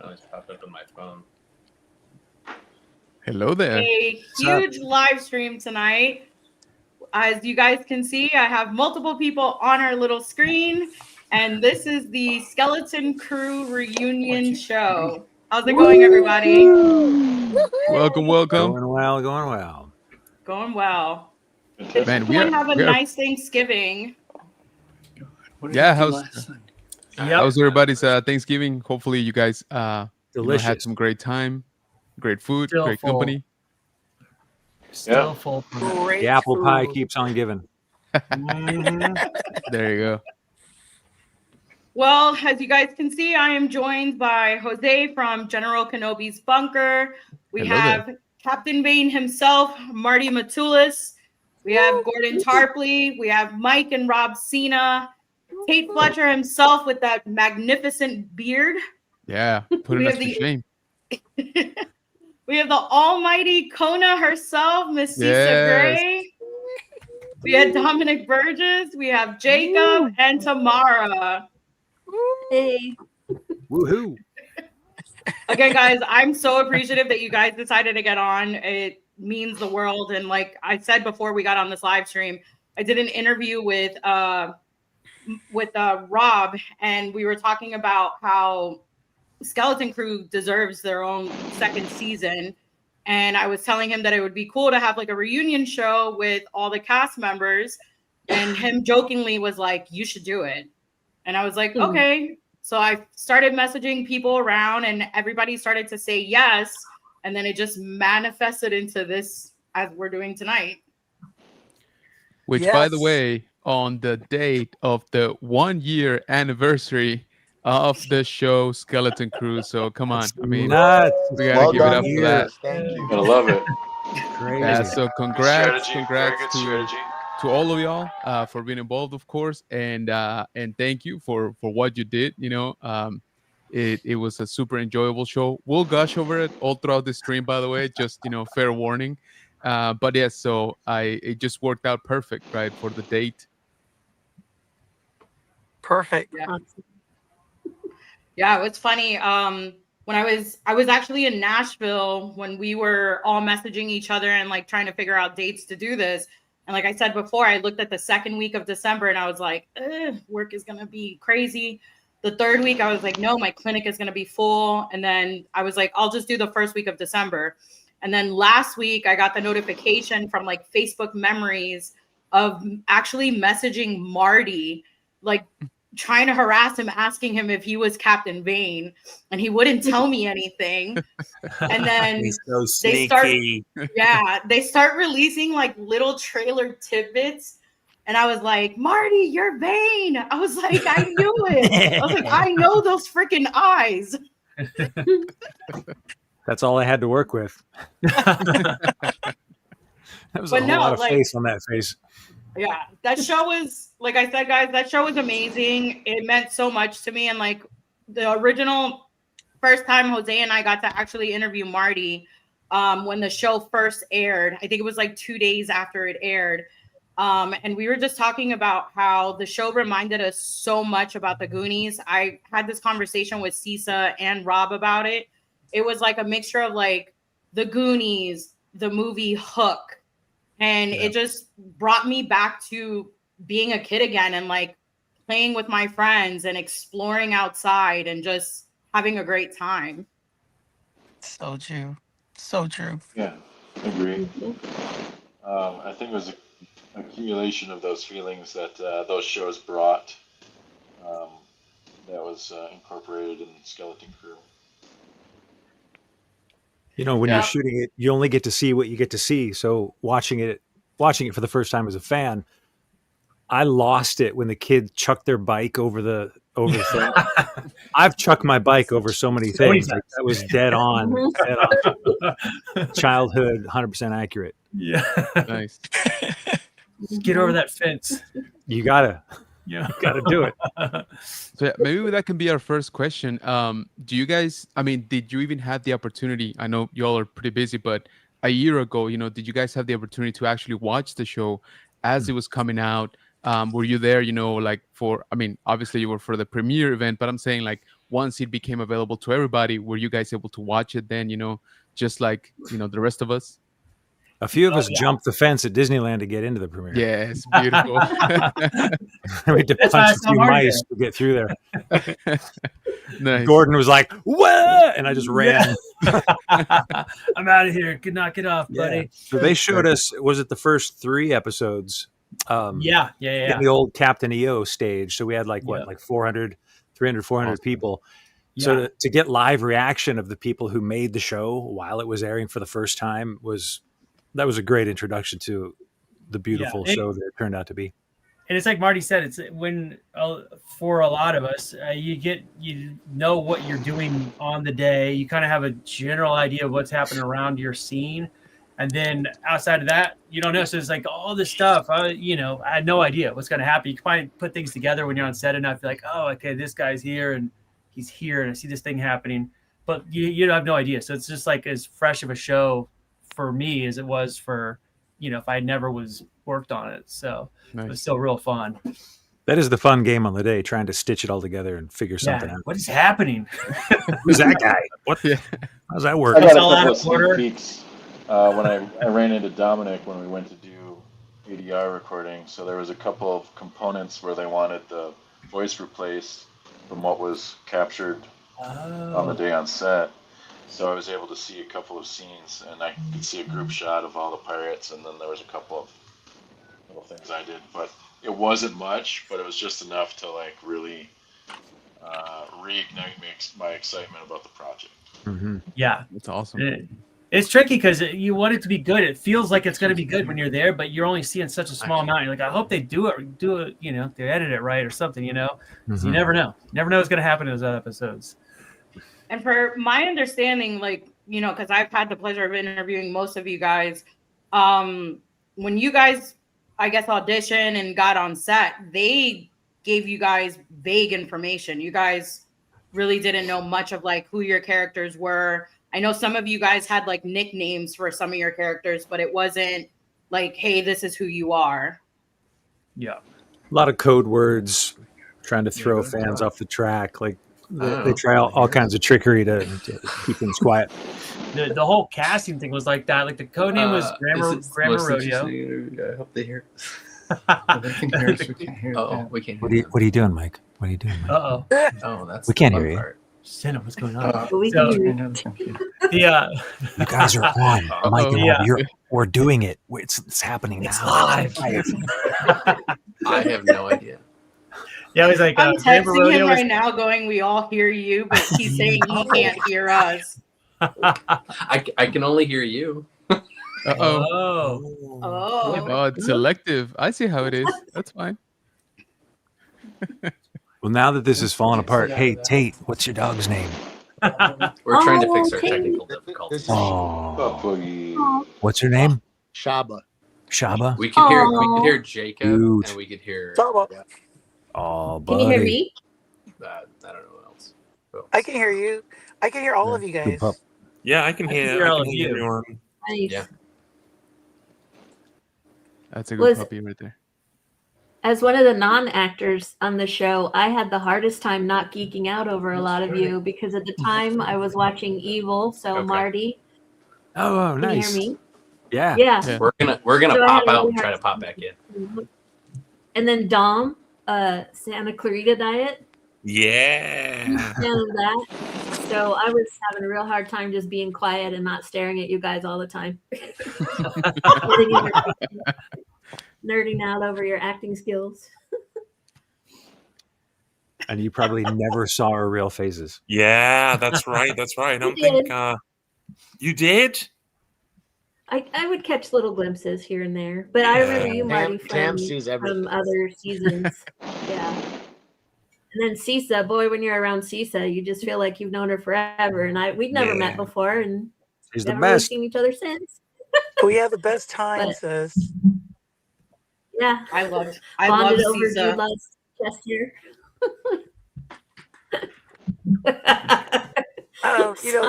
Oh, it's popped up on my phone. Hello there. A huge live stream tonight. As you guys can see, I have multiple people on our little screen, and this is the Skeleton Crew reunion show. How's it going, everybody? Welcome. Going well. Going well. Fantastic. Man, Everyone have a we are nice Thanksgiving. What did Yeah, you do how's- last night? how's everybody's Thanksgiving? Hopefully you guys had Delicious. some great time, great food, Still great full. company. Still full. The apple pie keeps on giving. There you go. Well, as you guys can see, I am joined by Jose from General Kenobi's bunker. We Hello have Captain Vane himself, Marty Matulis. We have Gordon Tarpley. We have Mike and Rob Cena. Tate Fletcher himself with that magnificent beard. Yeah, putting We us have to the- shame. We have the almighty Kona herself, Miss Cisa Yes. Gray. We had Dominic Burgess. We have Jacob and Tamara. Hey. Woohoo! Again, guys, I'm so appreciative that you guys decided to get on. It means the world. And like I said before we got on this live stream, I did an interview with Rob, and we were talking about how Skeleton Crew deserves their own second season. And I was telling him that it would be cool to have like a reunion show with all the cast members. And him jokingly was like, "You should do it." And I was like, okay. So I started messaging people around, and everybody started to say yes. And then it just manifested into this as we're doing tonight. Which, by the Yes. way, on the date of the 1-year anniversary of the show Skeleton Crew. So come on. I mean, Nuts. we gotta Well give it done up for here. that. Thank you. Gotta love it. Crazy. Yeah, so Good congrats strategy. Very to good strategy. all of y'all for being involved, of course, and thank you for what you did. It was a super enjoyable show. We'll gush over it all throughout the stream, by the way. Just fair warning. But yes, so it just worked out perfect, right, for the date. Perfect. Yeah, it's funny. When I was actually in Nashville when we were all messaging each other and like trying to figure out dates to do this. And like I said before, I looked at the second week of December and I was like, work is gonna be crazy. The third week, I was like, no, my clinic is gonna be full. And then I was like, I'll just do the first week of December. And then last week, I got the notification from like Facebook memories of actually messaging Marty, like trying to harass him, asking him if he was Captain Vane, and he wouldn't tell me anything. And then He's so they start, sneaky. they start releasing like little trailer tidbits. And I was like, Marty, you're Vane. I was like, I knew it. I was like, I know those freaking eyes. That's all I had to work with. That was But a no, lot of like- face on that face. Yeah, that show was, like I said, guys, that show was amazing. It meant so much to me. And like the original first time Jose and I got to actually interview Marty when the show first aired, I think it was like 2 days after it aired. And we were just talking about how the show reminded us so much about the Goonies. I had this conversation with Cisa and Rob about it. It was like a mixture of like the Goonies, the movie Hook, and it just brought me back to being a kid again and like playing with my friends and exploring outside and just having a great time. So true. So true. Yeah, agree. I think it was an accumulation of those feelings that those shows brought that was incorporated in Skeleton Crew. When Yeah. you're shooting it, you only get to see what you get to see. So watching it for the first time as a fan, I lost it when the kid chucked their bike over the thing. I've chucked my bike over so many So many things. Like, that was dead on. Childhood, 100% accurate. Yeah. Nice. Get over that fence. You gotta do it. So yeah, maybe that can be our first question. Do you guys? I mean, did you even have the opportunity? I know y'all are pretty busy, but a year ago, did you guys have the opportunity to actually watch the show as it was coming out? Were you there? Like for? I mean, obviously you were for the premiere event, but I'm saying like once it became available to everybody, were you guys able to watch it then? Just like the rest of us. A few of us jumped the fence at Disneyland to get into the premiere. Yeah, it's beautiful. We had to That's why I punch a saw few Marty mice to get through there. Nice. Gordon was like, "What?" And I just ran. I'm out of here. Get off, Yeah. buddy. So they showed us, was it the first 3 episodes? Yeah. In the old Captain EO stage. So we had like 400 Awesome. people. Yeah. So to get live reaction of the people who made the show while it was airing for the first time was a great introduction to the beautiful show that it turned out to be. And it's like Marty said, it's when for a lot of us, you know what you're doing on the day. You kind of have a general idea of what's happening around your scene. And then outside of that, you don't know. So it's like all this stuff, I had no idea what's going to happen. You can probably put things together when you're on set enough. You're like, oh, okay, this guy's here and he's here and I see this thing happening. But you have no idea. So it's just like as fresh of a show for me as it was for, if I never was worked on it. So Nice. it was still real fun. That is the fun game on the day, trying to stitch it all together and figure something out. What is happening? Who's that guy? What? Yeah. How's that work? I got It's a all out couple of of sneak order. peeks when I ran into Dominic when we went to do ADR recording. So there was a couple of components where they wanted the voice replaced from what was captured on the day on set. So I was able to see a couple of scenes, and I could see a group shot of all the pirates, and then there was a couple of little things I did. But it wasn't much, but it was just enough to like really reignite my excitement about the project. Mm-hmm. Yeah. That's awesome. It's tricky because you want it to be good. It feels like it's going to be good when you're there, but you're only seeing such a small amount. You're like, I hope they do it, they edit it right or something, So you never know. You never know what's going to happen in those episodes. And for my understanding, because I've had the pleasure of interviewing most of you guys, when you guys, I guess, auditioned and got on set, they gave you guys vague information. You guys really didn't know much of like who your characters were. I know some of you guys had like nicknames for some of your characters, but it wasn't like, hey, this is who you are. Yeah. A lot of code words, trying to throw fans off the track. Like they try all kinds of trickery to keep things quiet. The whole casting thing was like that. Like the code name was Grammar Rodeo. I hope they hear. They can hear us. We can't hear them. We can't. What are you doing, Mike? What are you doing, Mike? Uh-oh. Oh, that's We can't hear you. Cinema, what's going on? But we So- can hear you. Yeah. You guys are on, Mike. And Yeah. we're doing it. It's happening now. It's live. I have no idea. Yeah, it was like I'm Grammar texting Rodeo him was right now going, we all hear you, but he's saying he can't hear us. I can only hear you. Uh-oh. Oh. Oh. Oh, it's selective. I see how it is. That's fine. Well, now that this is falling apart, hey Tate, what's your dog's name? We're trying to fix our Okay. technical difficulties. Oh, Boogie. what's her name? Shaba. Shaba. We could hear Aw. Jacob Cute. and we could hear Oh, Can buddy. you hear me? I don't know what else. I can hear you. I can hear all of you Good guys. pup. Yeah, I can hear. all I of can hear you. everyone. Nice. Yeah. That's a good Was- puppy right there. As one of the non-actors on the show, I had the hardest time not geeking out over a lot of you because at the time I was watching Evil. So Okay. Marty, Oh, can nice. you hear me? Yeah. Yeah. Yeah. We're gonna So I pop had a out and really try hard to pop back in. And then Dom, Santa Clarita Diet. Yeah. Fan of that. So I was having a real hard time just being quiet and not staring at you guys all the time. Nerding out over your acting skills. And you probably never saw her real faces. Yeah, that's right. That's right. I don't You think did. you did. I would catch little glimpses here and there, but I remember you, Marty, Tam sees everything. from other seasons. Yeah. And then Cisa, boy, when you're around Cisa, you just feel like you've known her forever. And we'd never met Yeah. before and She's the never really best. seen each other since. We have the best time, sis. Yeah. I love Bonded over Cisa. Jude Law's chest here.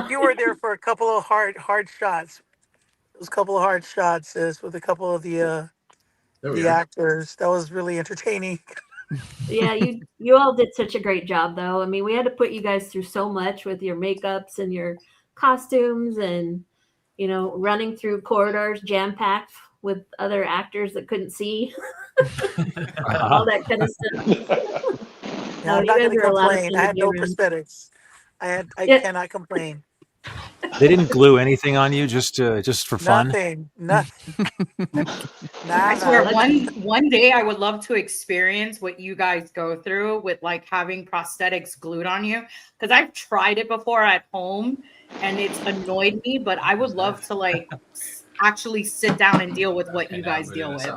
You were there for a couple of hard shots. Those couple of hard shots, sis, with a couple of the There we the are. actors. That was really entertaining. Yeah, you all did such a great job, though. I mean, we had to put you guys through so much with your makeups and your costumes, and running through corridors jam packed with other actors that couldn't see, all that kind of stuff. Yeah, I'm you not guys going to are a lot of complain. fun I to had be no around. prosthetics. I Yeah. cannot complain. They didn't glue anything on you just for fun. Nothing. I swear, Nah. one day I would love to experience what you guys go through with like having prosthetics glued on you, because I've tried it before at home and it's annoyed me. But I would love to like actually sit down and deal with what you guys deal with.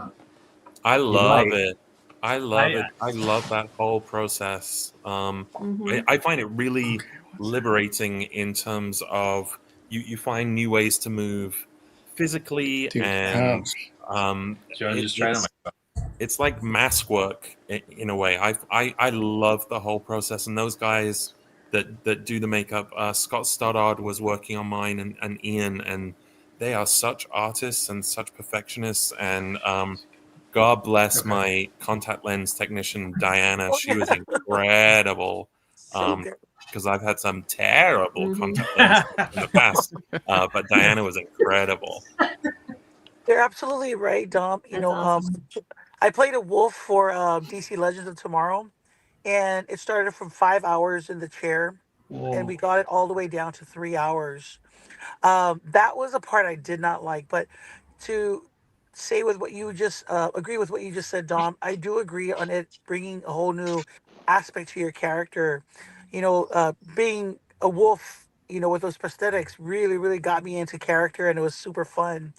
I love might. it. I love it. I love that whole process. I find it really liberating in terms of you find new ways to move physically, Dude, and it's like mask work in a way. I love the whole process, and those guys that do the makeup. Scott Stoddard was working on mine, and Ian, and they are such artists and such perfectionists. And God bless my contact lens technician, Diana. She was incredible. Because I've had some terrible contact lenses in the past, but Diana was incredible. They're absolutely right, Dom. I played a wolf for DC Legends of Tomorrow, and it started from 5 hours in the chair, and we got it all the way down to 3 hours. That was a part I did not like, but to say with what you just agree with what you just said, Dom, I do agree on it bringing a whole new aspect to your character. Being a wolf, with those prosthetics really, really got me into character, and it was super fun.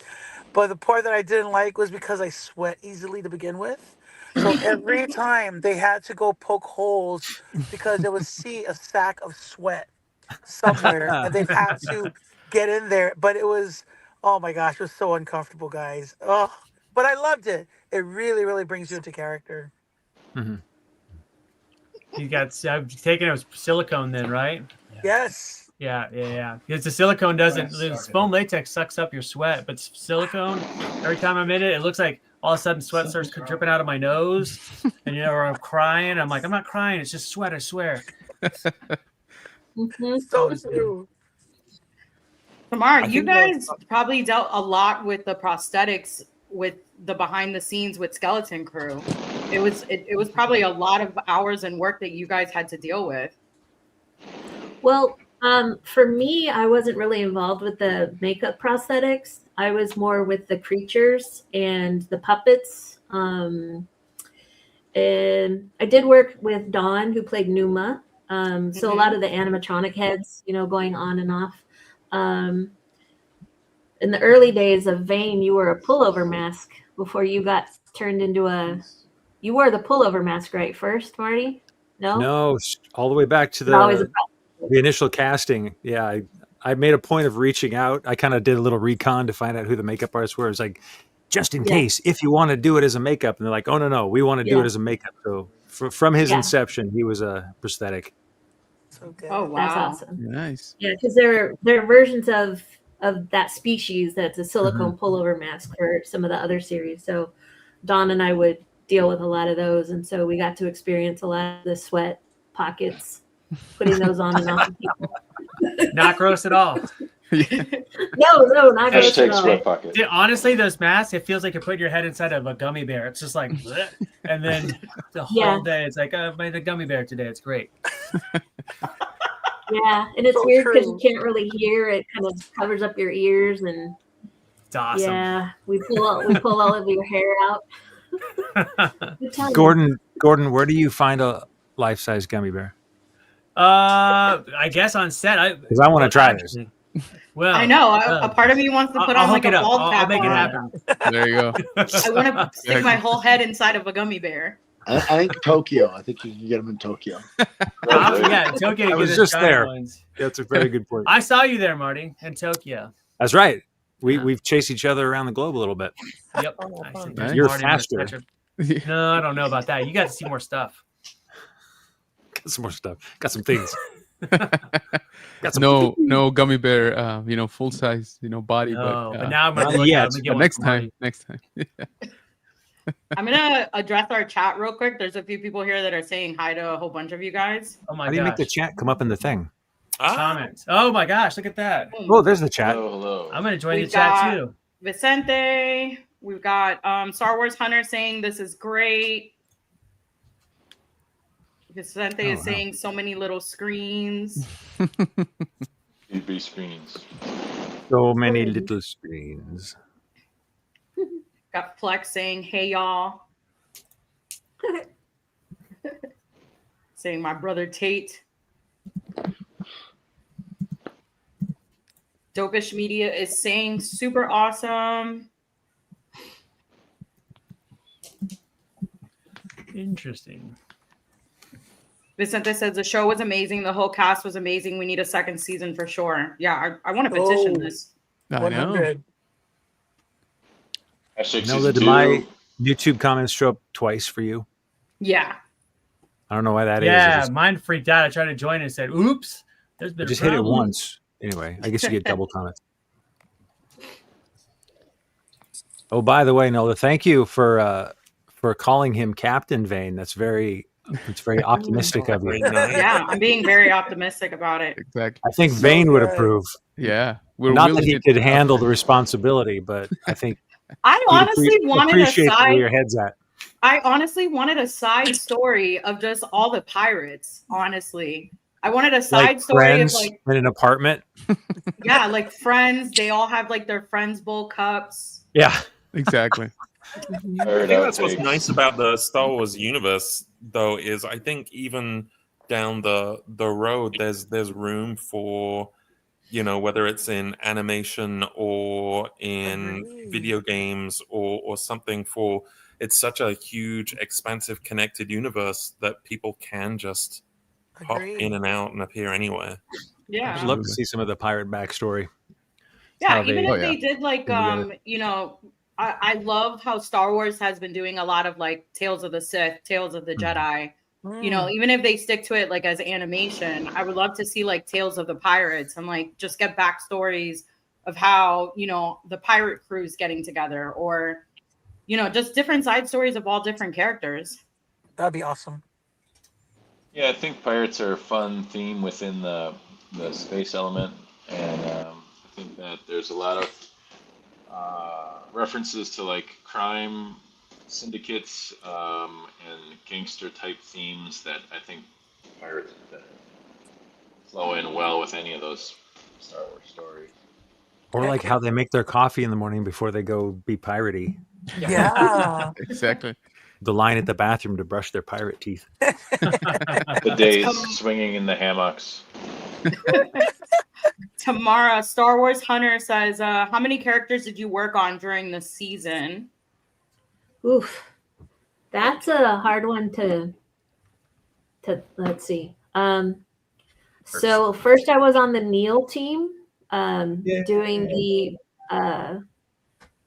But the part that I didn't like was because I sweat easily to begin with. So every time they had to go poke holes because they would see a sack of sweat somewhere and they'd have to get in there. But it was, oh my gosh, it was so uncomfortable, guys. Oh, but I loved it. It really, really brings you into character. Mm-hmm. You got taken it was silicone then, right? Yes. Yeah. Because the silicone doesn't. The foam latex sucks up your sweat, but silicone, every time I'm in it, it looks like all of a sudden sweat starts dripping out of my nose, and or I'm crying. I'm like, I'm not crying. It's just sweat. I swear. So true. Tamar, you guys probably dealt a lot with the prosthetics, with the behind the scenes with Skeleton Crew. It was probably a lot of hours and work that you guys had to deal with. Well, for me, I wasn't really involved with the makeup prosthetics. I was more with the creatures and the puppets. And I did work with Dawn, who played Numa. So a lot of the animatronic heads, going on and off. In the early days of Vane, you were a pullover mask before you got turned into you wore the pullover mask, right? First, Marty? No, all the way back to the initial casting. Yeah, I made a point of reaching out. I kind of did a little recon to find out who the makeup artists were. It's like, just in case, if you want to do it as a makeup. And they're like, oh, no, we want to do it as a makeup. So from his inception, he was a prosthetic. So good. Oh, wow. That's awesome. Nice. Yeah, because there are versions of that species that's a silicone pullover mask for some of the other series. So Dawn and I would deal with a lot of those, and so we got to experience a lot of the sweat pockets, putting those on and off of people. Not gross at all. No, not gross at all. Sweat pocket. Dude, honestly, those masks, it feels like you're putting your head inside of a gummy bear. It's just like, bleh. And then the whole day, it's like, I made a gummy bear today. It's great. Yeah, and it's So weird because true. you can't really hear. It kind of covers up your ears, and It's awesome. yeah, we pull all of your hair out. Good time. Gordon, where do you find a life-size gummy bear? I guess on set, Because I want to try this. Well, I know. A part of me wants to put I'll on like hook a it up. bald I'll cap. make it on. happen. There you go. I want to stick my whole head inside of a gummy bear. I think Tokyo. I think you can get them in Tokyo. Yeah, Tokyo. I was get just giant there. ones. That's a very good point. I saw you there, Marty, in Tokyo. That's right. We've chased each other around the globe a little bit. Yep. I see. There's You're Marty on this faster. picture. No, I don't know about that. You got to see more stuff. Got some more stuff. Got some things. Got some No gummy bear, full size, body. No, but but now I'm gonna not look yet. at it. but next time. I'm gonna address our chat real quick. There's a few people here that are saying hi to a whole bunch of you guys. Oh my How do you make the gosh. chat come up in the thing? Comments. Oh my gosh, look at that. Oh, there's the chat. Hello, hello. I'm gonna join We've the chat got too. Vicente. We've got Star Wars Hunter saying this is great. Vicente is wow. saying so many little screens. BB screens. So many little screens. Got Flex saying, hey y'all. Saying my brother Tate. Dopish Media is saying super awesome. Interesting. Vicente says the show was amazing. The whole cast was amazing. We need a second season for sure. Yeah, I want to petition this. I know. 100. Hashtag You know season that 2. my YouTube comments show up twice for you. Yeah. I don't know why that is. Yeah, mine freaked out. I tried to join and said, oops, there's been I a just hit it problem. once. Anyway, I guess you get double comments. Oh, by the way, Nola, thank you for calling him Captain Vane. It's very optimistic of Very you. nice. Yeah, I'm being very optimistic about it. Exactly. I think So Vane would good. approve. Yeah, we're Not that willing he it could up. handle the responsibility, but I think I he'd honestly wanted a appreciate where side. your head's at. I honestly wanted a side story of just all the pirates. Honestly, I wanted a side Like story friends of like, in an apartment. yeah, like Friends. They all have like their Friends Bowl cups. Yeah. Exactly. I think that's what's nice about the Star Wars universe, though, is I think even down the road, there's room for, whether it's in animation or in Agreed. video games or something. For it's such a huge, expansive, connected universe that people can just pop Agreed. in and out and appear anywhere. Yeah. I'd love to see some of the pirate backstory. Yeah, how even they- if they did like together. I love how Star Wars has been doing a lot of like Tales of the Sith, Tales of the Jedi. Even if they stick to it like as animation, I would love to see like Tales of the Pirates and like just get backstories of how, the pirate crew's getting together, or just different side stories of all different characters. That'd be awesome. Yeah, I think pirates are a fun theme within the space element, and I think that there's a lot of references to like crime syndicates and gangster type themes that I think pirates flow in well with any of those Star Wars stories. Or like how they make their coffee in the morning before they go be piratey. Yeah. Exactly. The line at the bathroom to brush their pirate teeth. The days swinging in the hammocks. Tamara, Star Wars Hunter says, how many characters did you work on during the season? Oof, that's a hard one to let's see. So first I was on the Neil team, doing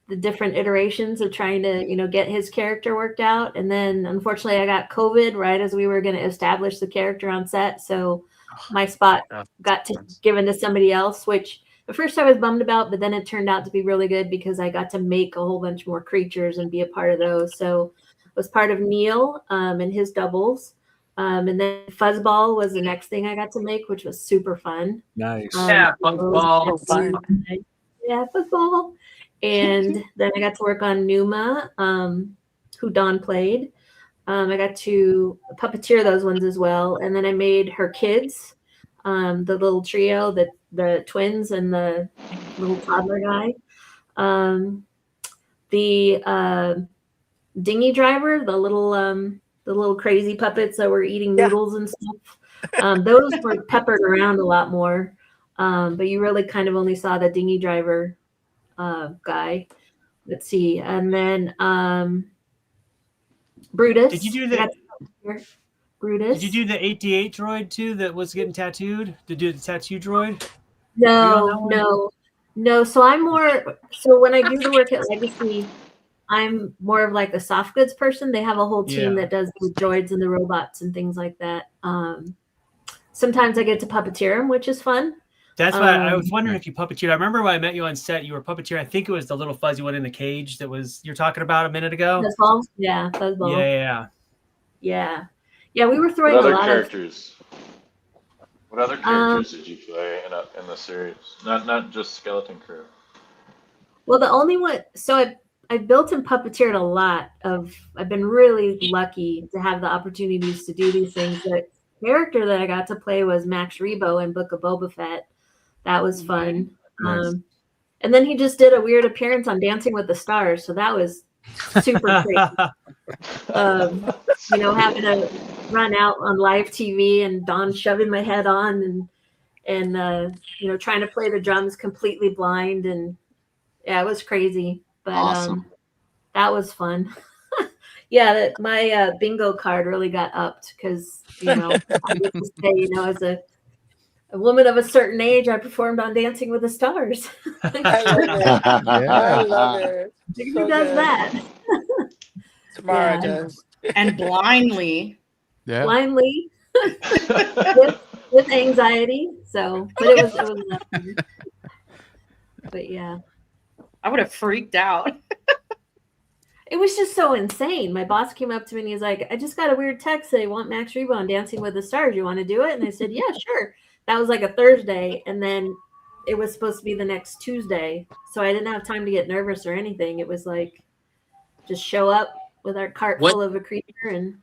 the different iterations of trying to get his character worked out, and then unfortunately I got COVID right as we were going to establish the character on set, so my spot got given to somebody else, which at first I was bummed about, but then it turned out to be really good because I got to make a whole bunch more creatures and be a part of those. So I was part of Neil and his doubles. And then Fuzzball was the next thing I got to make, which was super fun. Nice. Yeah, Fuzzball. Yeah, Fuzzball. And then I got to work on Numa, who Dawn played. I got to puppeteer those ones as well. And then I made her kids, the little trio, the twins and the little toddler guy. The dinghy driver, the little crazy puppets that were eating noodles and stuff. Those were peppered around a lot more. But you really kind of only saw the dinghy driver guy. Let's see. And then Brutus. Did you do that? Brutus. Did you do the 88 droid too that was getting tattooed? Did you do the tattoo droid? No. So I'm more. So when I do the work at Legacy, I'm more of like a soft goods person. They have a whole team that does the droids and the robots and things like that. Sometimes I get to puppeteer them, which is fun. That's why I was wondering if you puppeteered. I remember when I met you on set, you were puppeteer. I think it was the little fuzzy one in the cage that was you're talking about a minute ago. Fuzzball? Yeah, Fuzzball. Yeah. Yeah, we were throwing What a other lot characters? What other characters did you play in the series? Not just Skeleton Crew. Well, the only one. So I built and puppeteered a lot of. I've been really lucky to have the opportunities to do these things. The character that I got to play was Max Rebo in Book of Boba Fett. That was fun. Nice. And then he just did a weird appearance on Dancing with the Stars, so that was super crazy. Having to run out on live TV and Don shoving my head on and trying to play the drums completely blind, and yeah, it was crazy, but Awesome. that was fun. Yeah, my bingo card really got upped because I get to say, as a woman of a certain age, I performed on Dancing with the Stars. I love it. Who does that? Tamara Yeah. does. And blindly. Yeah. Blindly with anxiety. So, but it was but yeah, I would have freaked out. it was just so insane. My boss came up to me and he's like, I just got a weird text. They want Max Rebo on Dancing with the Stars. You want to do it? And I said, yeah, sure. That was like a Thursday. And then it was supposed to be the next Tuesday. So I didn't have time to get nervous or anything. It was like, just show up with our cart full of a creature. And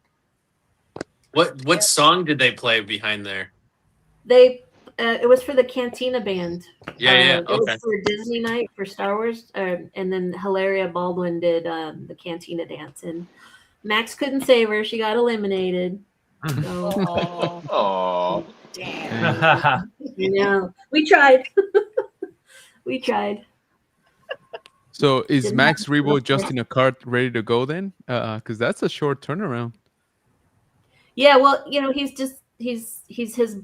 What song did they play behind there? it was for the Cantina band. Yeah, It was for Disney night for Star Wars. And then Hilaria Baldwin did the Cantina dance. And Max couldn't save her. She got eliminated. So, Oh, Damn. we tried. We tried. So is Didn't Max have to Rebo go just for it. in a cart ready to go then? Because that's a short turnaround. Yeah, well, he's just he's his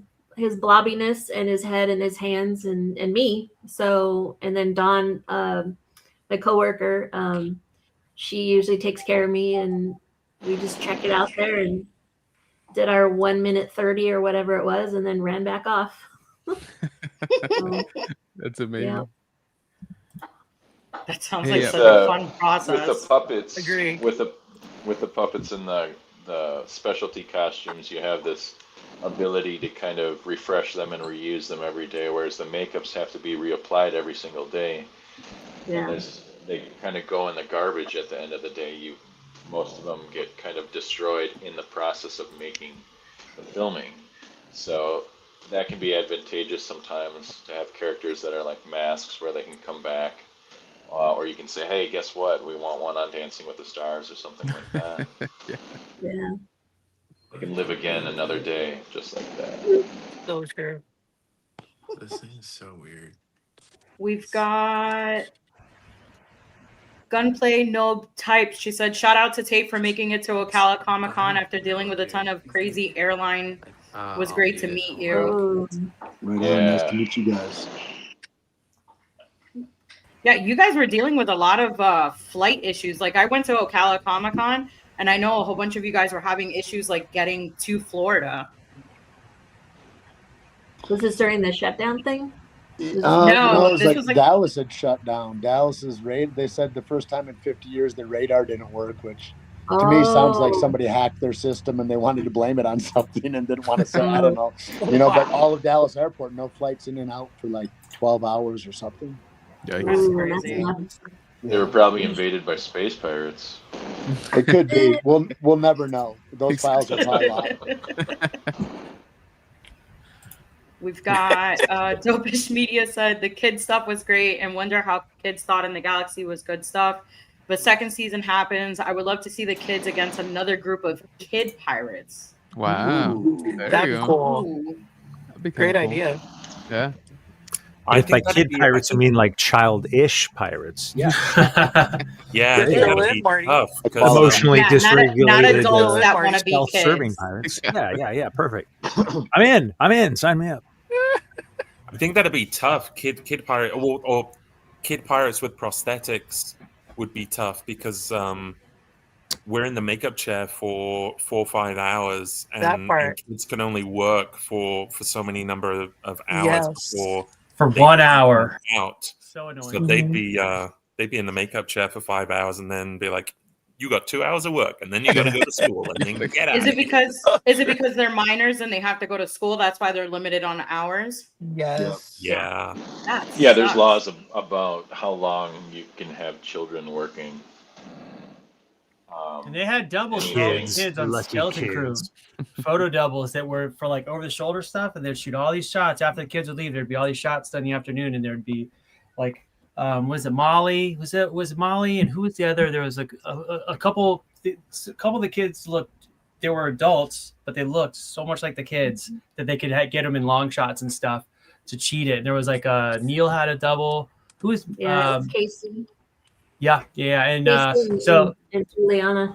blobbiness and his head and his hands and me. So, and then Dawn, my coworker, she usually takes care of me, and we just check it out there and did our 1 minute 30 or whatever it was, and then ran back off. So, That's amazing. yeah. That sounds Hey, like yeah. such a fun process. with the puppets. Agree. With the puppets and the specialty costumes, you have this ability to kind of refresh them and reuse them every day, whereas the makeups have to be reapplied every single day. Yeah. And they kind of go in the garbage at the end of the day. Most of them get kind of destroyed in the process of making the filming. So that can be advantageous sometimes to have characters that are like masks where they can come back. Or you can say, hey, guess what? We want one on Dancing with the Stars or something like that. Yeah. They can live again another day, just like that. So true. This thing is so weird. We've got Gunplay No Type. She said, shout out to Tate for making it to Ocala Comic Con after dealing with a ton of crazy airline. Was great to meet you. Oh, Right on. Yeah. Nice to meet you guys. Yeah, you guys were dealing with a lot of flight issues. Like I went to Ocala Comic Con, and I know a whole bunch of you guys were having issues like getting to Florida. was this during the shutdown thing? No, No, it was this like was like- Dallas had shut down. Dallas's radar. They said the first time in 50 years the radar didn't work, which to me sounds like Oh. somebody hacked their system and they wanted to blame it on something and didn't want to say, I don't know. But all of Dallas Airport, no flights in and out for like 12 hours or something. Yikes. That's Ooh, crazy. nuts. They were probably invaded by space pirates. It could be. We'll never know. Those files are probably locked. We've got Dopish Media said the kid stuff was great and wonder how kids thought in the galaxy was good stuff. But second season happens. I would love to see the kids against another group of kid pirates. Wow. There That'd you be go. cool. Ooh. That'd be Great kinda cool. idea. Yeah. If by that'd kid be- pirates, I mean like childish pirates. Yeah, Yeah, it's gotta Lynn, be Marty. tough Like because Emotionally Yeah, dysregulated, not adults that want want to be self-serving kids. pirates. Yeah, perfect. I'm in. Sign me up. I think that'd be tough. Kid pirate or kid pirates with prosthetics would be tough because we're in the makeup chair for 4 or 5 hours, That and part. kids can only work for so many number of hours Yes. before for 1 hour. Out. So annoying. So they'd be in the makeup chair for 5 hours and then be like, "You got 2 hours of work, and then you got to go to school, and then get out." Is it because they're minors and they have to go to school? That's why they're limited on hours. Yes. Yeah. Yeah, there's sucks. laws about how long you can have children working. And they had double Kids, kids on lucky Skeleton Crew, kids. photo doubles that were for like over the shoulder stuff, and they'd shoot all these shots after the kids would leave. There'd be all these shots done in the afternoon, and there'd be like, was it Molly? Was it Molly? And who was the other? There was like a couple. A couple of the kids looked. They were adults, but they looked so much like the kids that they could get them in long shots and stuff to cheat it. There was like Neil had a double. Who was Yeah, it's Casey. Yeah, and Casey so and Juliana.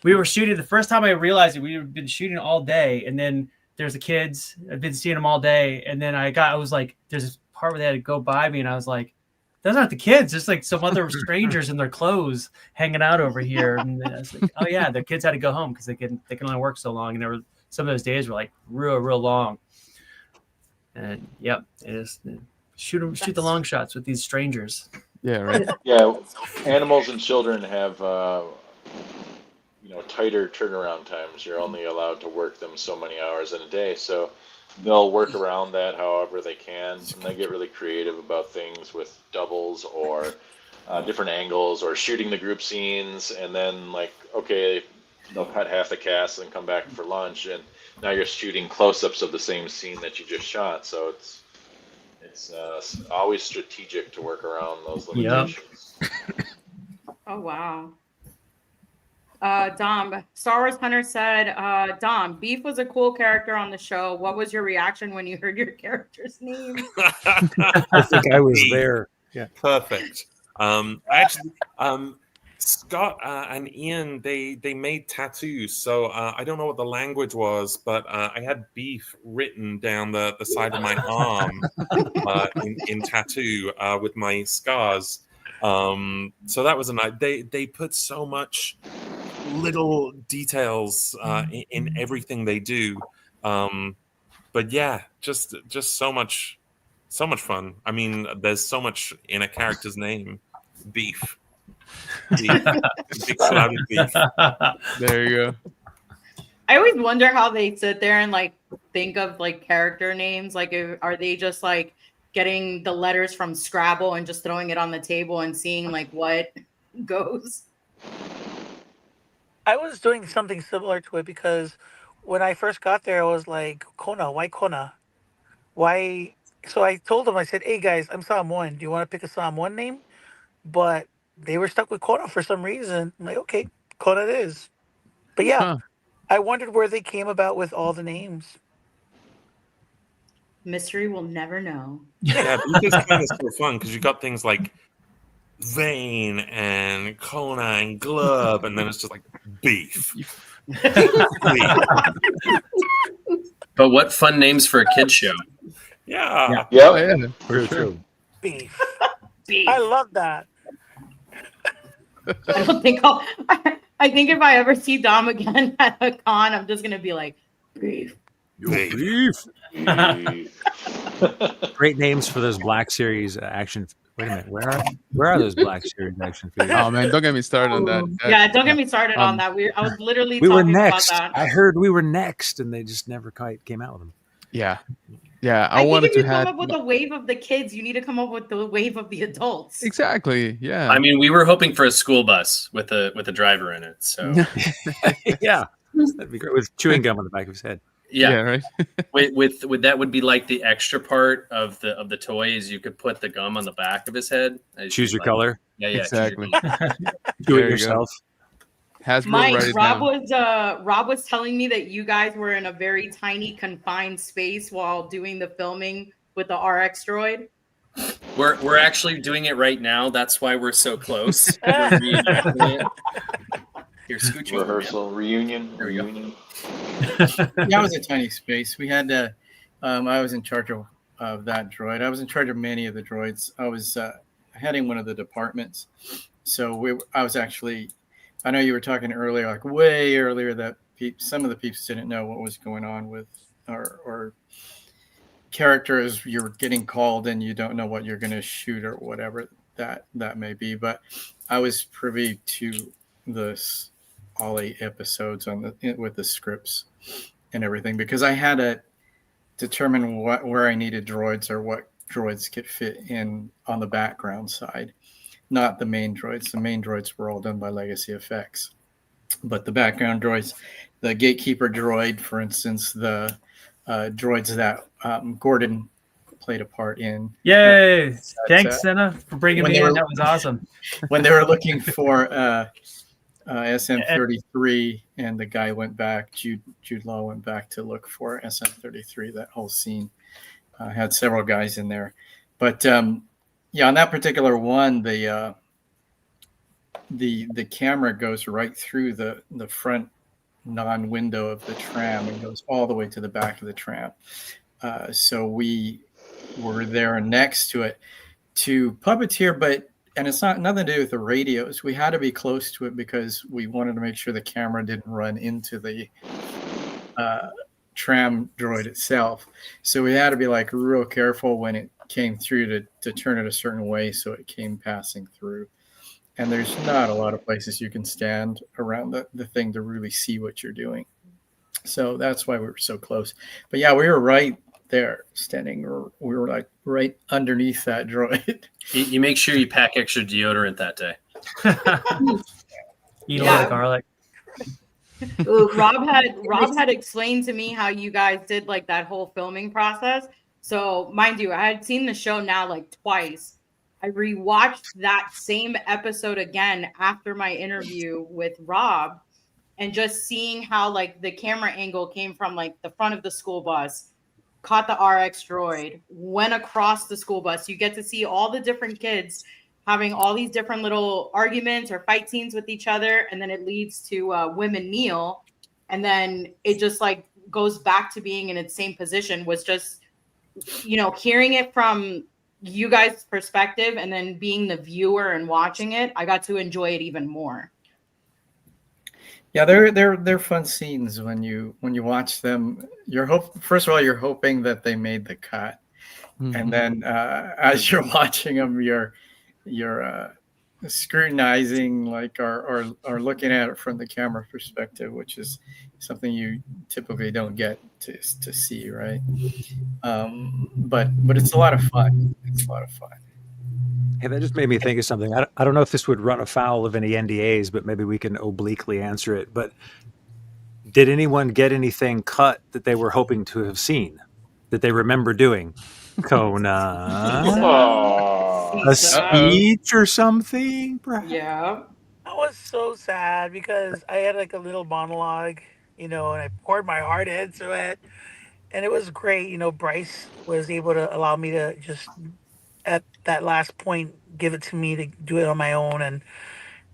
we were shooting. The first time I realized it, we'd been shooting all day, and then there's the kids. I've been seeing them all day, and then I was like, there's this part where they had to go by me, and I was like, those aren't the kids. There's like some other strangers in their clothes hanging out over here. And I was like, oh yeah, the kids had to go home because they can only work so long, and there were some of those days were like real long. And yep, it is shoot the long shots with these strangers. Yeah, right. Yeah, animals and children have tighter turnaround times. You're only allowed to work them so many hours in a day, so they'll work around that however they can, and they get really creative about things with doubles or different angles or shooting the group scenes, and then like, okay, they'll cut half the cast and come back for lunch, and now you're shooting close-ups of the same scene that you just shot. So it's always strategic to work around those limitations. Oh wow. Dom, Star Wars Hunter said, Dom, Beef was a cool character on the show. What was your reaction when you heard your character's name? I think I was there. Yeah. Perfect. Actually, Scott and Ian, they made tattoos. So I don't know what the language was, but I had beef written down the side of my arm in tattoo with my scars. So that was a nice. They put so much little details in everything they do. But yeah, just so much fun. I mean, there's so much in a character's name. Beef. Big shrouded beef. There you go. I always wonder how they sit there and like think of like character names. Like, are they just like getting the letters from Scrabble and just throwing it on the table and seeing like what goes? I was doing something similar to it because when I first got there, I was like, Kona, why Kona? Why? So I told them, I said, hey guys, I'm Samoan. Do you want to pick a Samoan name? But they were stuck with Kona for some reason. I'm like, okay, Kona it is. But yeah, I wondered where they came about with all the names. Mystery will never know. Yeah, but it's kind of so fun because you got things like Vein and Kona and Glub, and then it's just like beef. But what fun names for a kid's show. Yeah. Yeah. Oh, yeah, for sure. True. Beef. Beef. I love that. I don't think I think if I ever see Dom again at a con, I'm just gonna be like, beef. Beef. Great names for those Black Series action. Wait a minute, where are those Black Series action figures? Oh man, don't get me started on that. Yeah, don't get me started on that. I was literally We were talking next. about that. I heard we were next, and they just never quite came out with them. Yeah. I think wanted if you to come have up with the wave of the kids, you need to come up with the wave of the adults. exactly. Yeah. I mean, we were hoping for a school bus with a driver in it. So Yeah, that'd be great with chewing gum on the back of his head. yeah, right. with that would be like the extra part of the toy is you could put the gum on the back of his head. Choose your color. Yeah, choose your Exactly. color. Do There it you go. yourself. Hasbro, Mike, write it Rob was telling me that you guys were in a very tiny, confined space while doing the filming with the RX droid. We're actually doing it right now. That's why we're so close. We're reenacting it. Here, scooch over, man. Rehearsal, reunion. There we go. Yeah, it was a tiny space. We had to. I was in charge of that droid. I was in charge of many of the droids. I was heading one of the departments, so I was actually. I know you were talking earlier, like way earlier, that some of the peeps didn't know what was going on with, or character is you're getting called and you don't know what you're going to shoot or whatever that may be. But I was privy to this all 8 episodes with the scripts and everything, because I had to determine where I needed droids or what droids could fit in on the background side, not the main droids. The main droids were all done by Legacy Effects, but the background droids, the Gatekeeper droid, for instance, the droids that Gordon played a part in. Yay! Thanks, Senna, for bringing me in. That was awesome. When they were looking for SM-33, and the guy went back, Jude Law went back to look for SM-33. That whole scene had several guys in there, but on that particular one, the camera goes right through the front non-window of the tram and goes all the way to the back of the tram. So we were there next to it to puppeteer, and it's nothing to do with the radios. We had to be close to it because we wanted to make sure the camera didn't run into the tram droid itself. So we had to be like real careful when it came through to turn it a certain way so it came passing through. And there's not a lot of places you can stand around the thing to really see what you're doing. So that's why we were so close. But yeah, we were right there standing. We were like right underneath that droid. You make sure you pack extra deodorant that day. Eat a lot of garlic. Rob had explained to me how you guys did like that whole filming process. So mind you, I had seen the show now like twice. I rewatched that same episode again after my interview with Rob, and just seeing how like the camera angle came from like the front of the school bus, caught the RX droid, went across the school bus. You get to see all the different kids having all these different little arguments or fight scenes with each other, and then it leads to women kneel, and then it just like goes back to being in its same position. Was just, hearing it from you guys' perspective and then being the viewer and watching it, I got to enjoy it even more. Yeah, they're fun scenes when you watch them. First of all, you're hoping that they made the cut, and then as you're watching them, you're scrutinizing like or looking at it from the camera perspective, which is something you typically don't get to see, right? But it's a lot of fun. It's a lot of fun. Hey, that just made me think of something. I don't know if this would run afoul of any NDAs, but maybe we can obliquely answer it. But did anyone get anything cut that they were hoping to have seen, that they remember doing? Kona? A speech or something? Perhaps? Yeah. I was so sad because I had like a little monologue, and I poured my heart into it. And it was great. Bryce was able to allow me to just, at that last point, give it to me to do it on my own. And,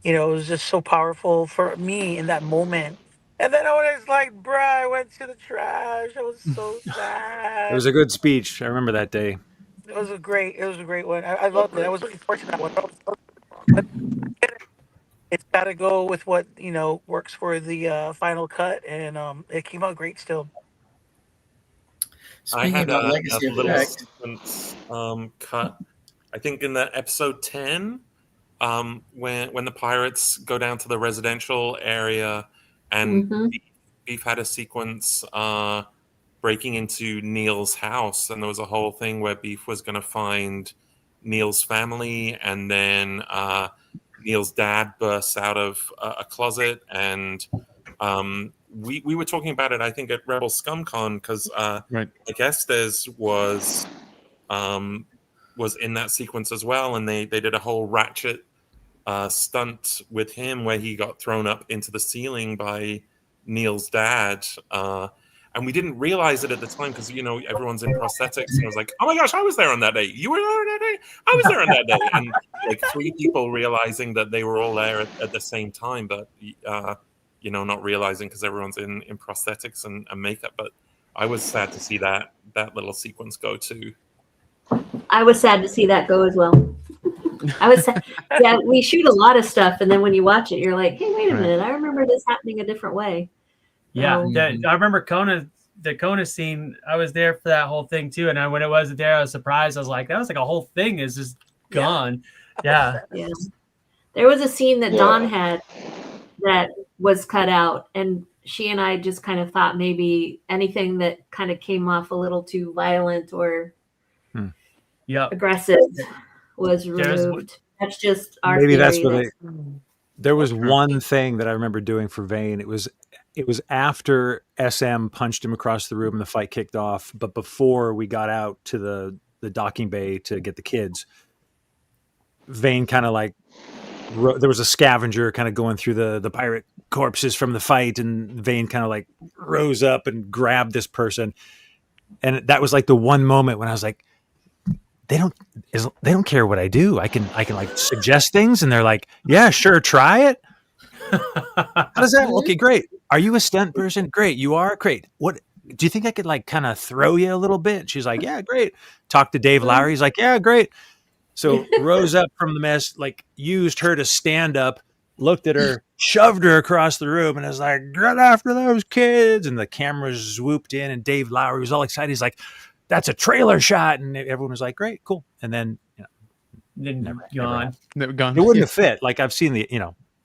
it was just so powerful for me in that moment. And then I was like, bruh, I went to the trash. I was so sad. It was a good speech. I remember that day. It was a great one. I loved it. I was looking forward to that one. But it's got to go with what, works for the final cut. And it came out great still. I had a Legacy little Effects. sequence cut, I think in the episode 10, when the pirates go down to the residential area, and Beef had a sequence breaking into Neil's house, and there was a whole thing where Beef was going to find Neil's family, and then Neil's dad bursts out of a closet, and we were talking about it, I think, at Rebel ScumCon, because right. I guess Estes was in that sequence as well, and they did a whole Ratchet stunt with him where he got thrown up into the ceiling by Neil's dad. And we didn't realize it at the time because, everyone's in prosthetics, and I was like, oh my gosh, I was there on that day. You were there on that day? I was there on that day. And like 3 people realizing that they were all there at the same time, but not realizing because everyone's in prosthetics and makeup. But I was sad to see that little sequence go too. I was sad to see that go as well. I was sad. Yeah, we shoot a lot of stuff, and then when you watch it, you're like, hey, wait a minute, I remember this happening a different way. Yeah, I remember Kona the Kona scene, I was there for that whole thing too. And when it wasn't there, I was surprised. I was like, that was like a whole thing is just gone. Yeah. Yeah. There was a scene that Yeah. Dawn had that was cut out, and she and I just kind of thought maybe anything that kind of came off a little too violent or aggressive was removed. That's just our Maybe theory. that's what there was one thing that I remember doing for Vane. It was after SM punched him across the room and the fight kicked off, but before we got out to the docking bay to get the kids. Vane kind of like there was a scavenger kind of going through the pirate corpses from the fight, and Vane kind of like rose up and grabbed this person, and that was like the one moment when I was like, they don't care what I do. I can like suggest things, and they're like, yeah, sure, try it. How does that? Okay, great. Are you a stunt person? Great, you are. Great. What do you think I could like kind of throw you a little bit? She's like, yeah, great. Talk to Dave Lowry. He's like, yeah, great. So rose up from the mess, like used her to stand up, looked at her, shoved her across the room, and was like, get after those kids. And the cameras swooped in, and Dave Lowry was all excited. He's like, that's a trailer shot. And everyone was like, great, cool. And then, Never gone. It wouldn't have fit. Like I've seen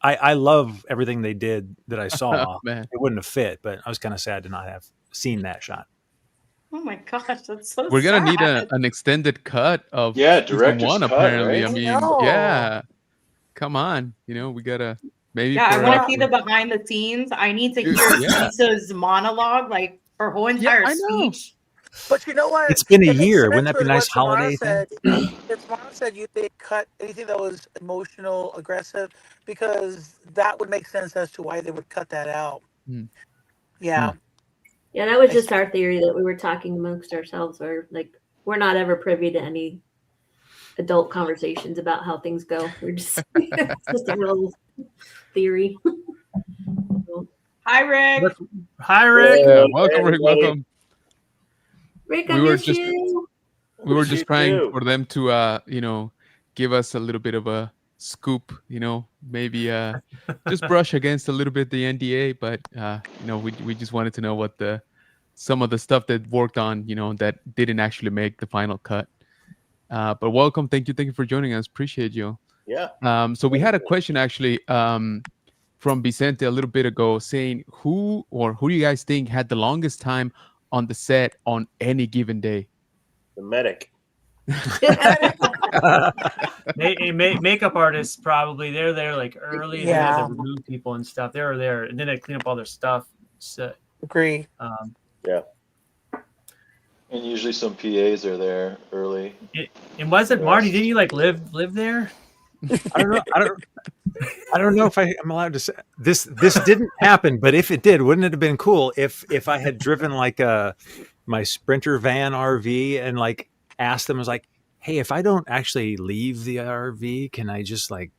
I love everything they did that I saw. Man. It wouldn't have fit, but I was kind of sad to not have seen that shot. Oh my gosh, that's so We're gonna need sad. an extended cut of director's season 1, cut, apparently. right? I mean, know. yeah. Come on, we gotta maybe. Yeah, I for, want to see the behind the scenes. I need to Dude, hear yeah. Lisa's monologue, like her whole entire I know. speech. But you know what? It's been a It makes year. sense Wouldn't that be a with nice what Tamara holiday thing? said. If Tamara said you think cut anything that was emotional, aggressive, because that would make sense as to why they would cut that out. Hmm. Yeah. Yeah, that was just our theory that we were talking amongst ourselves, or like we're not ever privy to any adult conversations about how things go. We're just it's just a little theory. Hi, Rick. Hi, Rick. Yeah, welcome, Rick. Welcome. Rick, We I were miss just- you. We were just trying too. for them to, give us a little bit of a scoop. Maybe just brush against a little bit the NDA, but we just wanted to know what some of the stuff that worked on, that didn't actually make the final cut. But welcome, thank you for joining us. Appreciate you. Yeah. So we had a question actually from Vicente a little bit ago, saying who do you guys think had the longest time on the set on any given day? The medic. Makeup artists probably they're there like early. They Yeah. have to remove people and stuff. They were there, and then they clean up all their stuff. So, Agree. And usually some PAs are there early. and wasn't Marty? Didn't you like live there? I don't know if I'm allowed to say this. This didn't happen, but if it did, wouldn't it have been cool if I had driven like my Sprinter van RV and like asked them, I was like, hey, if I don't actually leave the RV, can I just like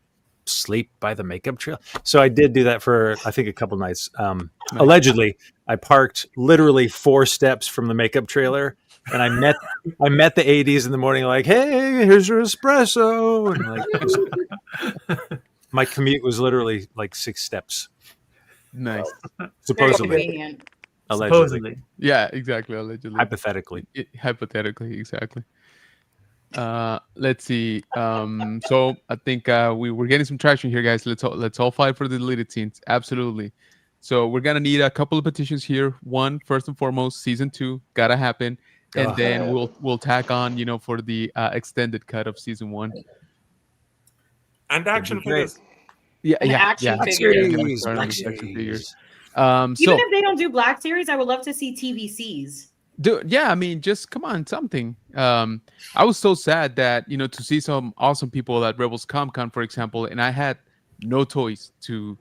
sleep by the makeup trail? So I did do that for I think a couple nights. Allegedly, I parked literally 4 steps from the makeup trailer, and I met the ADs in the morning, like, hey, here's your espresso, and like my commute was literally like 6 steps. Nice. Very Supposedly. convenient. Allegedly. Supposedly. Yeah, exactly. Allegedly. Hypothetically. Hypothetically, exactly. Let's see. So I think we're getting some traction here, guys. Let's all fight for the deleted scenes. Absolutely. So we're gonna need a couple of petitions here. One, first and foremost, season 2 gotta happen, and then we'll tack on, for the extended cut of season 1. And action That'd be great. figures. Yeah, An yeah, action yeah. figure. Yeah, Series, starting Black with action Series. figures. Even So if they don't do Black Series, I would love to see TVCs. dude, yeah, I mean, just come on, something. I was so sad that to see some awesome people at Rebels Comic-Con, for example, and I had no toys to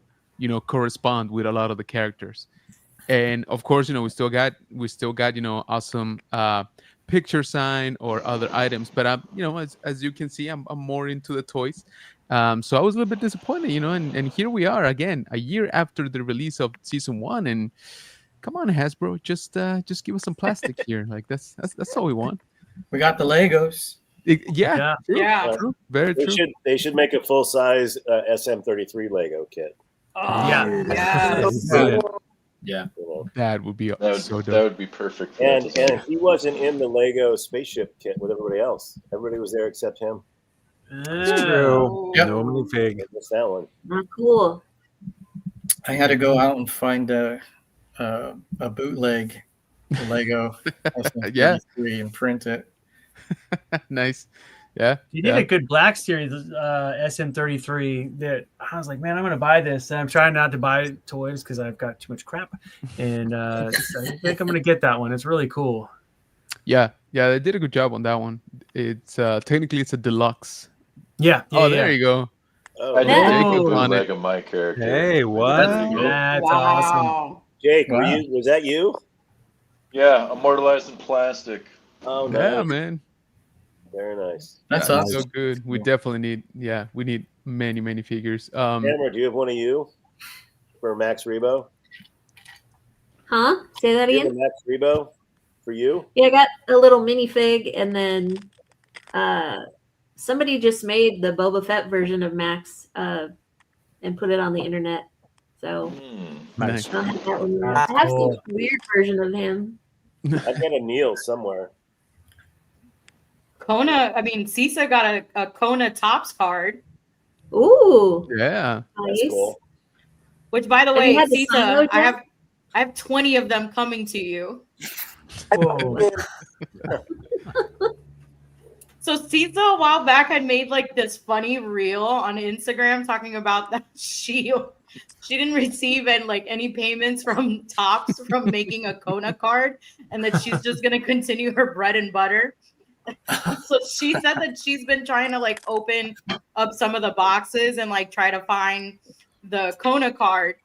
correspond with a lot of the characters. And of course, we still got awesome picture sign or other items, but as you can see, I'm more into the toys. So I was a little bit disappointed, and here we are again a year after the release of season 1, and come on, Hasbro, just give us some plastic here. Like that's all we want. We got the Legos. Yeah, true, Yeah. true, very They true. should make a full size SM33 Lego kit. Oh, Yeah. yes. Brilliant. Yeah. You know. That would be so That dope. would be perfect. For that And design. he wasn't in the Lego spaceship kit with everybody else. Everybody was there except him. True. Yep. No minifig. I missed that one. Not cool. I had to go out and find a bootleg Lego Yeah. SM33 and print it. Nice. Yeah. You did yeah. a good Black Series SM33 that I was like, man, I'm going to buy this. And I'm trying not to buy toys because I've got too much crap. And so I think I'm going to get that one. It's really cool. Yeah. Yeah. They did a good job on that one. It's technically it's a deluxe. Yeah. Oh, there you go. Oh, I did Yeah. take a Oh. bootleg of my character. Hey, what? That's awesome. Wow. Jake, Wow. was that you? Yeah, immortalized in plastic. Oh, nice. Yeah, man. Very nice. That's Yeah, awesome. so good. We definitely need. Yeah, we need many figures. Cameron, do you have one of you for Max Rebo? Huh? Say that Do you have again? a Max Rebo for you? Yeah, I got a little minifig, and then somebody just made the Boba Fett version of Max and put it on the internet. So Nice. I don't have that one yet. I have some weird version of him. I've got a Neil somewhere. Kona, I mean, Sisa got a Kona Tops card, Ooh, Yeah. nice. That's cool. which, by the Have you way, had the Sisa, Sino I yet? have 20 of them coming to you. Whoa. So Sisa a while back had made like this funny reel on Instagram talking about that she didn't receive any payments from Tops from making a Kona card, and that she's just gonna continue her bread and butter. So she said that she's been trying to like open up some of the boxes and like try to find the Kona card,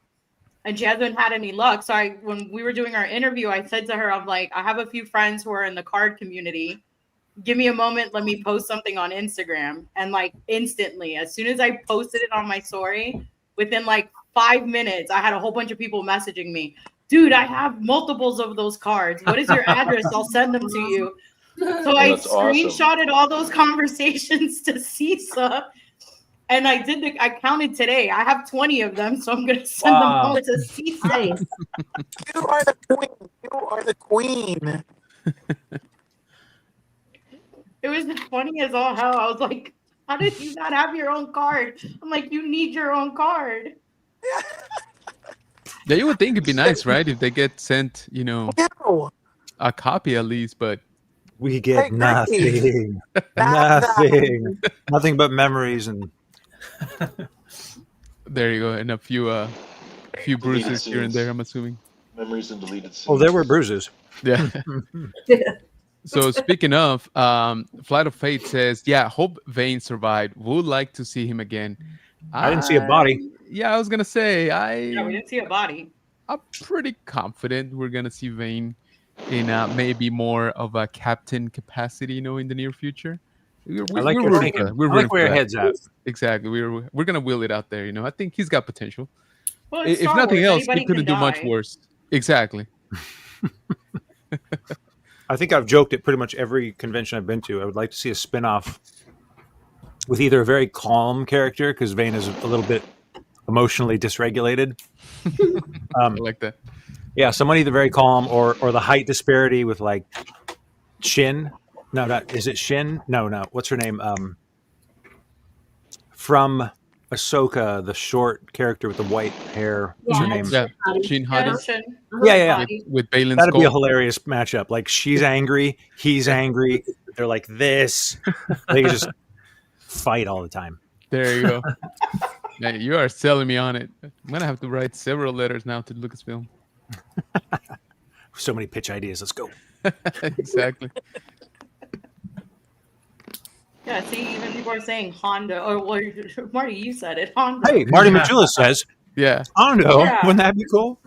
and she hasn't had any luck. So when we were doing our interview, I said to her, I'm like, I have a few friends who are in the card community. Give me a moment, let me post something on Instagram. And like instantly, as soon as I posted it on my story, within like 5 minutes, I had a whole bunch of people messaging me, dude, I have multiples of those cards. What is your address? I'll send them to you. So I That's awesome. screenshotted all those conversations to Sisa. And I counted today. I have 20 of them, so I'm gonna send them Wow. all to Sisa. Nice. You are the queen. You are the queen. It was funny as all hell. I was like, how did you not have your own card? I'm like, you need your own card. Yeah, you would think it'd be nice, right? If they get sent, No. a copy at least. But We I get agree. nothing. Nada. Nothing. Nothing but memories and there you go, and a few bruises here and there. I'm assuming. Memories and deleted scenes. oh, there were bruises. Yeah. So speaking of, Flight of Fate says, yeah, hope Vane survived. Would like to see him again. I didn't see a body. Yeah, I was gonna say Yeah, we didn't see a body. I'm pretty confident we're gonna see Vane in maybe more of a captain capacity, in the near future. I like your rooting for thinking. that. We're I like rooting where your for that. head's at. Exactly. We're gonna wheel it out there. I think he's got potential. Well, it's If Star nothing Wars. else, Anybody he couldn't can do much die. worse. Exactly. I think I've joked at pretty much every convention I've been to. I would like to see a spin-off with either a very calm character, because Vane is a little bit emotionally dysregulated. I like that. Yeah, someone either very calm or the height disparity with like Shin. No, not is it Shin? No. What's her name? From Ahsoka, the short character with the white hair. What's her Yeah. name? Yeah, Body. Shin Yeah, Hadi Shin. Yeah. Body. with Balin That'd be a Skull. hilarious matchup. Like she's angry, he's angry. They're like this. They can just fight all the time. There you go. Yeah, you are selling me on it. I'm gonna have to write several letters now to Lucasfilm. So many pitch ideas. Let's go. Exactly. Yeah, see, even people are saying Honda. Oh, well, Marty, you said it. Honda. Hey, Marty Majula says, Yeah. Hondo. Yeah. Wouldn't that be cool?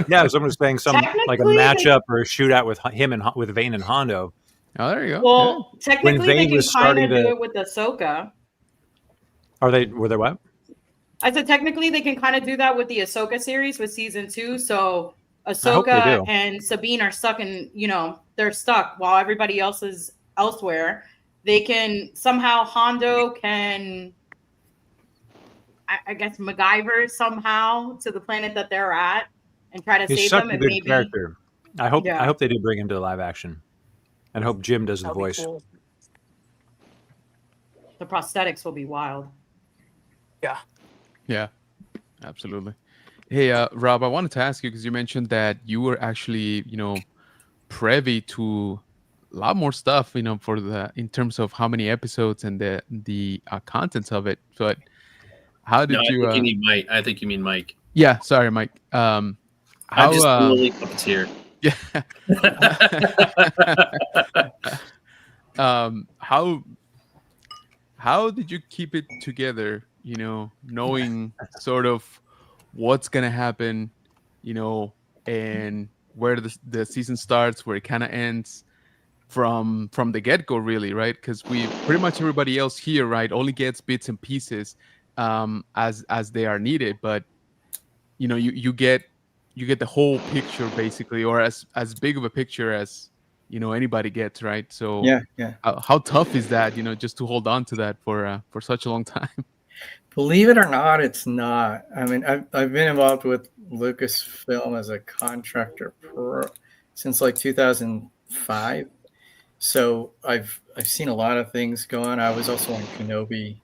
Yeah, someone's saying some like a Technically, matchup or a shootout with him and with Vane and Hondo. Oh, there you go. Well, technically, they Vane can was kind starting of do to- it with Ahsoka. Were they what? I said technically they can kind of do that with the Ahsoka series with season 2. So hope they Ahsoka do. and Sabine are stuck in, they're stuck while everybody else is elsewhere. They can somehow Hondo can, I guess, MacGyver somehow to the planet that they're at and try to He's save such them, a and good maybe character. I hope Yeah. they do bring him to live action, and hope Jim does the That'd be voice. cool. the prosthetics will be wild. Yeah, absolutely. Hey, Rob, I wanted to ask you because you mentioned that you were actually, privy to a lot more stuff, for in terms of how many episodes and the contents of it. But how did No, I you? think you need Mike. I think you mean Mike. Yeah, sorry, Mike. I'm How? just really puppeteer. Yeah. How did you keep it together? Knowing sort of what's gonna happen, and where the season starts, where it kind of ends from the get-go, really, right? Because we pretty much everybody else here, right, only gets bits and pieces as they are needed, but you get the whole picture basically, or as big of a picture as anybody gets, right? So Yeah. how tough is that, just to hold on to that for such a long time? Believe it or not, it's not. I mean, I've been involved with Lucasfilm as a contractor since like 2005. So I've seen a lot of things go on. I was also on Kenobi,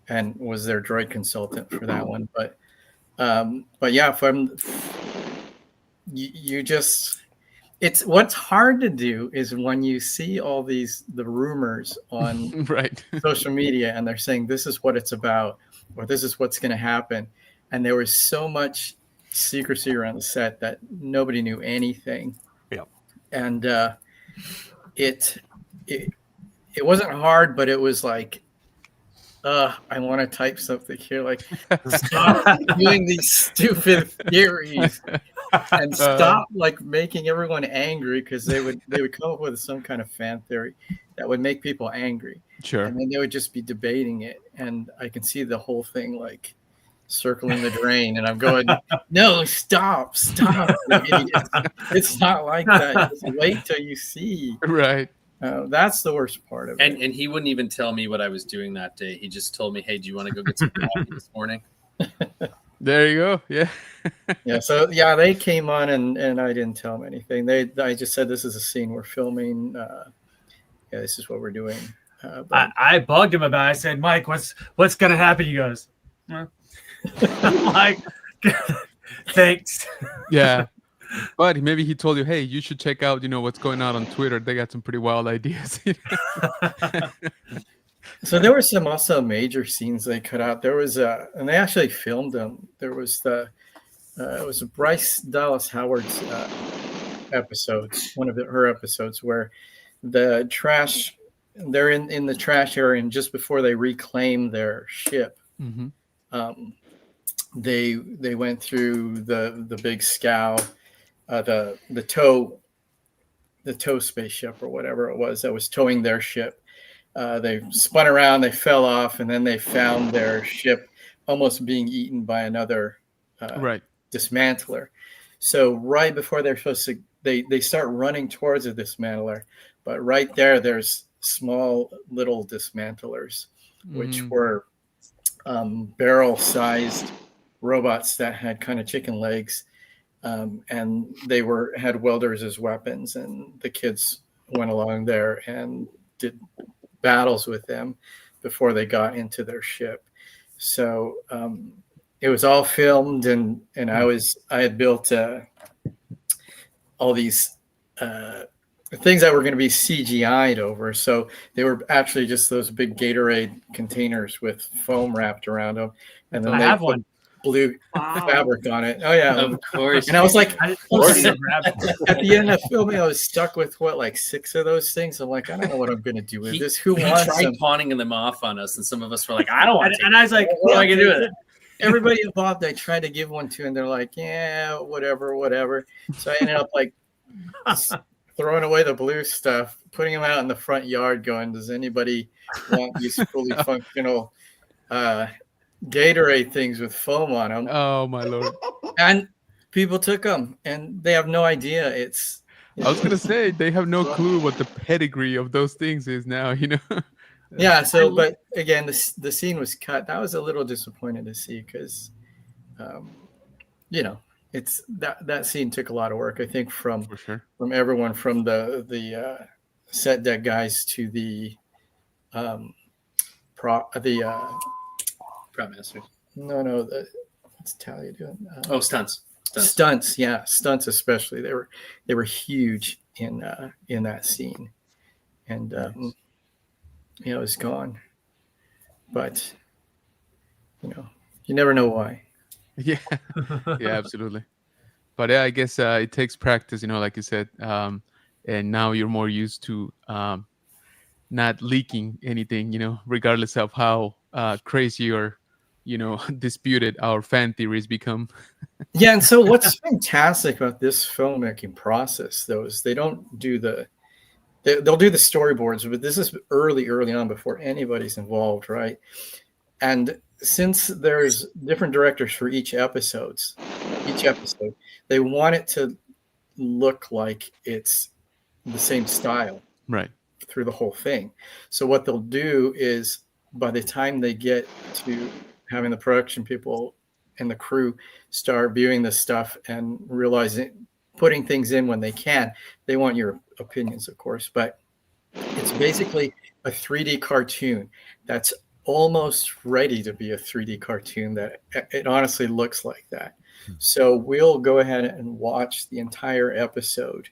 and was their droid consultant for that one. But yeah, you just, it's what's hard to do is when you see all the rumors on right social media and they're saying this is what it's about or this is what's going to happen, and there was so much secrecy around the set that nobody knew anything. Yeah. And it wasn't hard, but it was like, I want to type something here, like stop doing these stupid theories and stop like making everyone angry, because they would come up with some kind of fan theory that would make people angry. Sure. And then they would just be debating it, and I can see the whole thing like circling the drain, and I'm going, no, stop. It's not like that. Just wait till you see. Right. That's the worst part of it. And he wouldn't even tell me what I was doing that day. He just told me, hey, do you want to go get some coffee this morning? There you go. Yeah. Yeah. So yeah, they came on and I didn't tell them anything. I just said, this is a scene we're filming. Yeah, this is what we're doing. I bugged him about it. I said, Mike, what's going to happen? He goes, like, thanks. Yeah. But maybe he told you, hey, you should check out, what's going on Twitter. They got some pretty wild ideas. So there were some also major scenes they cut out. There was and they actually filmed them. There was it was Bryce Dallas Howard's episodes, one of her episodes, where they're in the trash area, and just before they reclaim their ship, they went through the big scow, the tow spaceship or whatever it was that was towing their ship. They spun around, they fell off, and then they found their ship almost being eaten by another dismantler. So right before they're supposed to, they start running towards a dismantler, but right there's small little dismantlers, which were barrel-sized robots that had kind of chicken legs, and they had welders as weapons, and the kids went along there and did battles with them before they got into their ship. So it was all filmed, and I had built all these things that were going to be CGI'd over. So they were actually just those big Gatorade containers with foam wrapped around them, and then I have one. Blue fabric on it. Oh yeah, of course. And I was like, at the end of filming, I was stuck with like 6 of those things. I'm like, I don't know what I'm going to do with this. Who wants tried them? pawning them off on us, and some of us were like, I don't want to. And I was like, what am I going to do with it? Everybody involved, I tried to give one to, and they're like, yeah, whatever. So I ended up like throwing away the blue stuff, putting them out in the front yard, going, does anybody want these fully functional Gatorade things with foam on them? Oh my Lord. And people took them, and they have no idea. I was gonna say they have no clue what the pedigree of those things is now, Yeah. So, but again, the scene was cut. That was a little disappointing to see, because, it's that scene took a lot of work. I think from For sure. from everyone, from the set deck guys to the prop Prop masters. no what's Talia doing? Stunts. Stunts, yeah, stunts especially. They were huge in that scene, and it was gone. But you never know why. Yeah, yeah, absolutely. But yeah, I guess it takes practice, like you said, and now you're more used to not leaking anything, regardless of how crazy or disputed our fan theories become. Yeah, and so what's fantastic about this filmmaking process, though, is they don't do they'll do the storyboards, but this is early on before anybody's involved, right? And since there's different directors for each episode, they want it to look like it's the same style, right, through the whole thing. So what they'll do is, by the time they get to having the production people and the crew start viewing this stuff and putting things in when they can, they want your opinions, of course, but it's basically a 3D cartoon that's almost ready to be a 3D cartoon. That it honestly looks like that. So we'll go ahead and watch the entire episode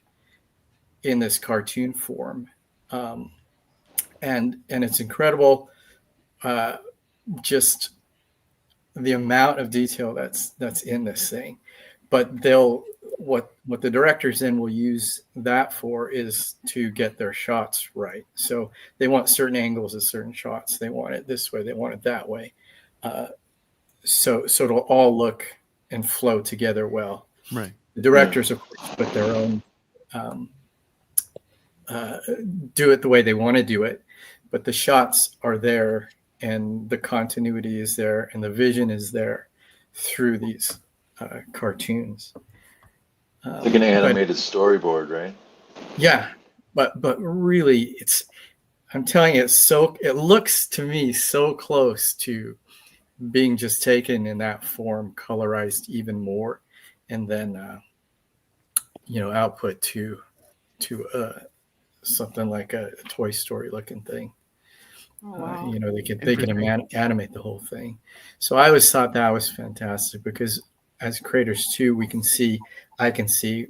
in this cartoon form, and it's incredible, just the amount of detail that's in this thing. But what the directors then will use that for is to get their shots right. So they want certain angles of certain shots. They want it this way. They want it that way. So it'll all look and flow together well. Right. The directors, of course, put their own do it the way they want to do it, but the shots are there, and the continuity is there, and the vision is there through these cartoons. Like an animated storyboard, right? Yeah, but really, I'm telling you, it looks to me so close to being just taken in that form, colorized even more, and then output to something like a Toy Story looking thing. Oh, wow. They can animate the whole thing. So I always thought that was fantastic, because as creators too, I can see,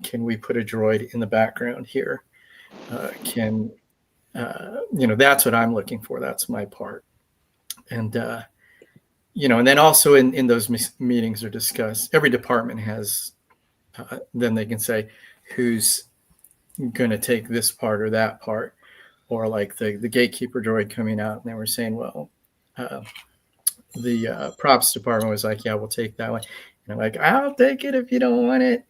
can we put a droid in the background here? That's what I'm looking for. That's my part. And, and then also in those meetings are discussed, every department has, then they can say who's going to take this part or that part, or like the gatekeeper droid coming out, and they were saying, well, the props department was like, yeah, we'll take that one. And I'm like, I'll take it if you don't want it.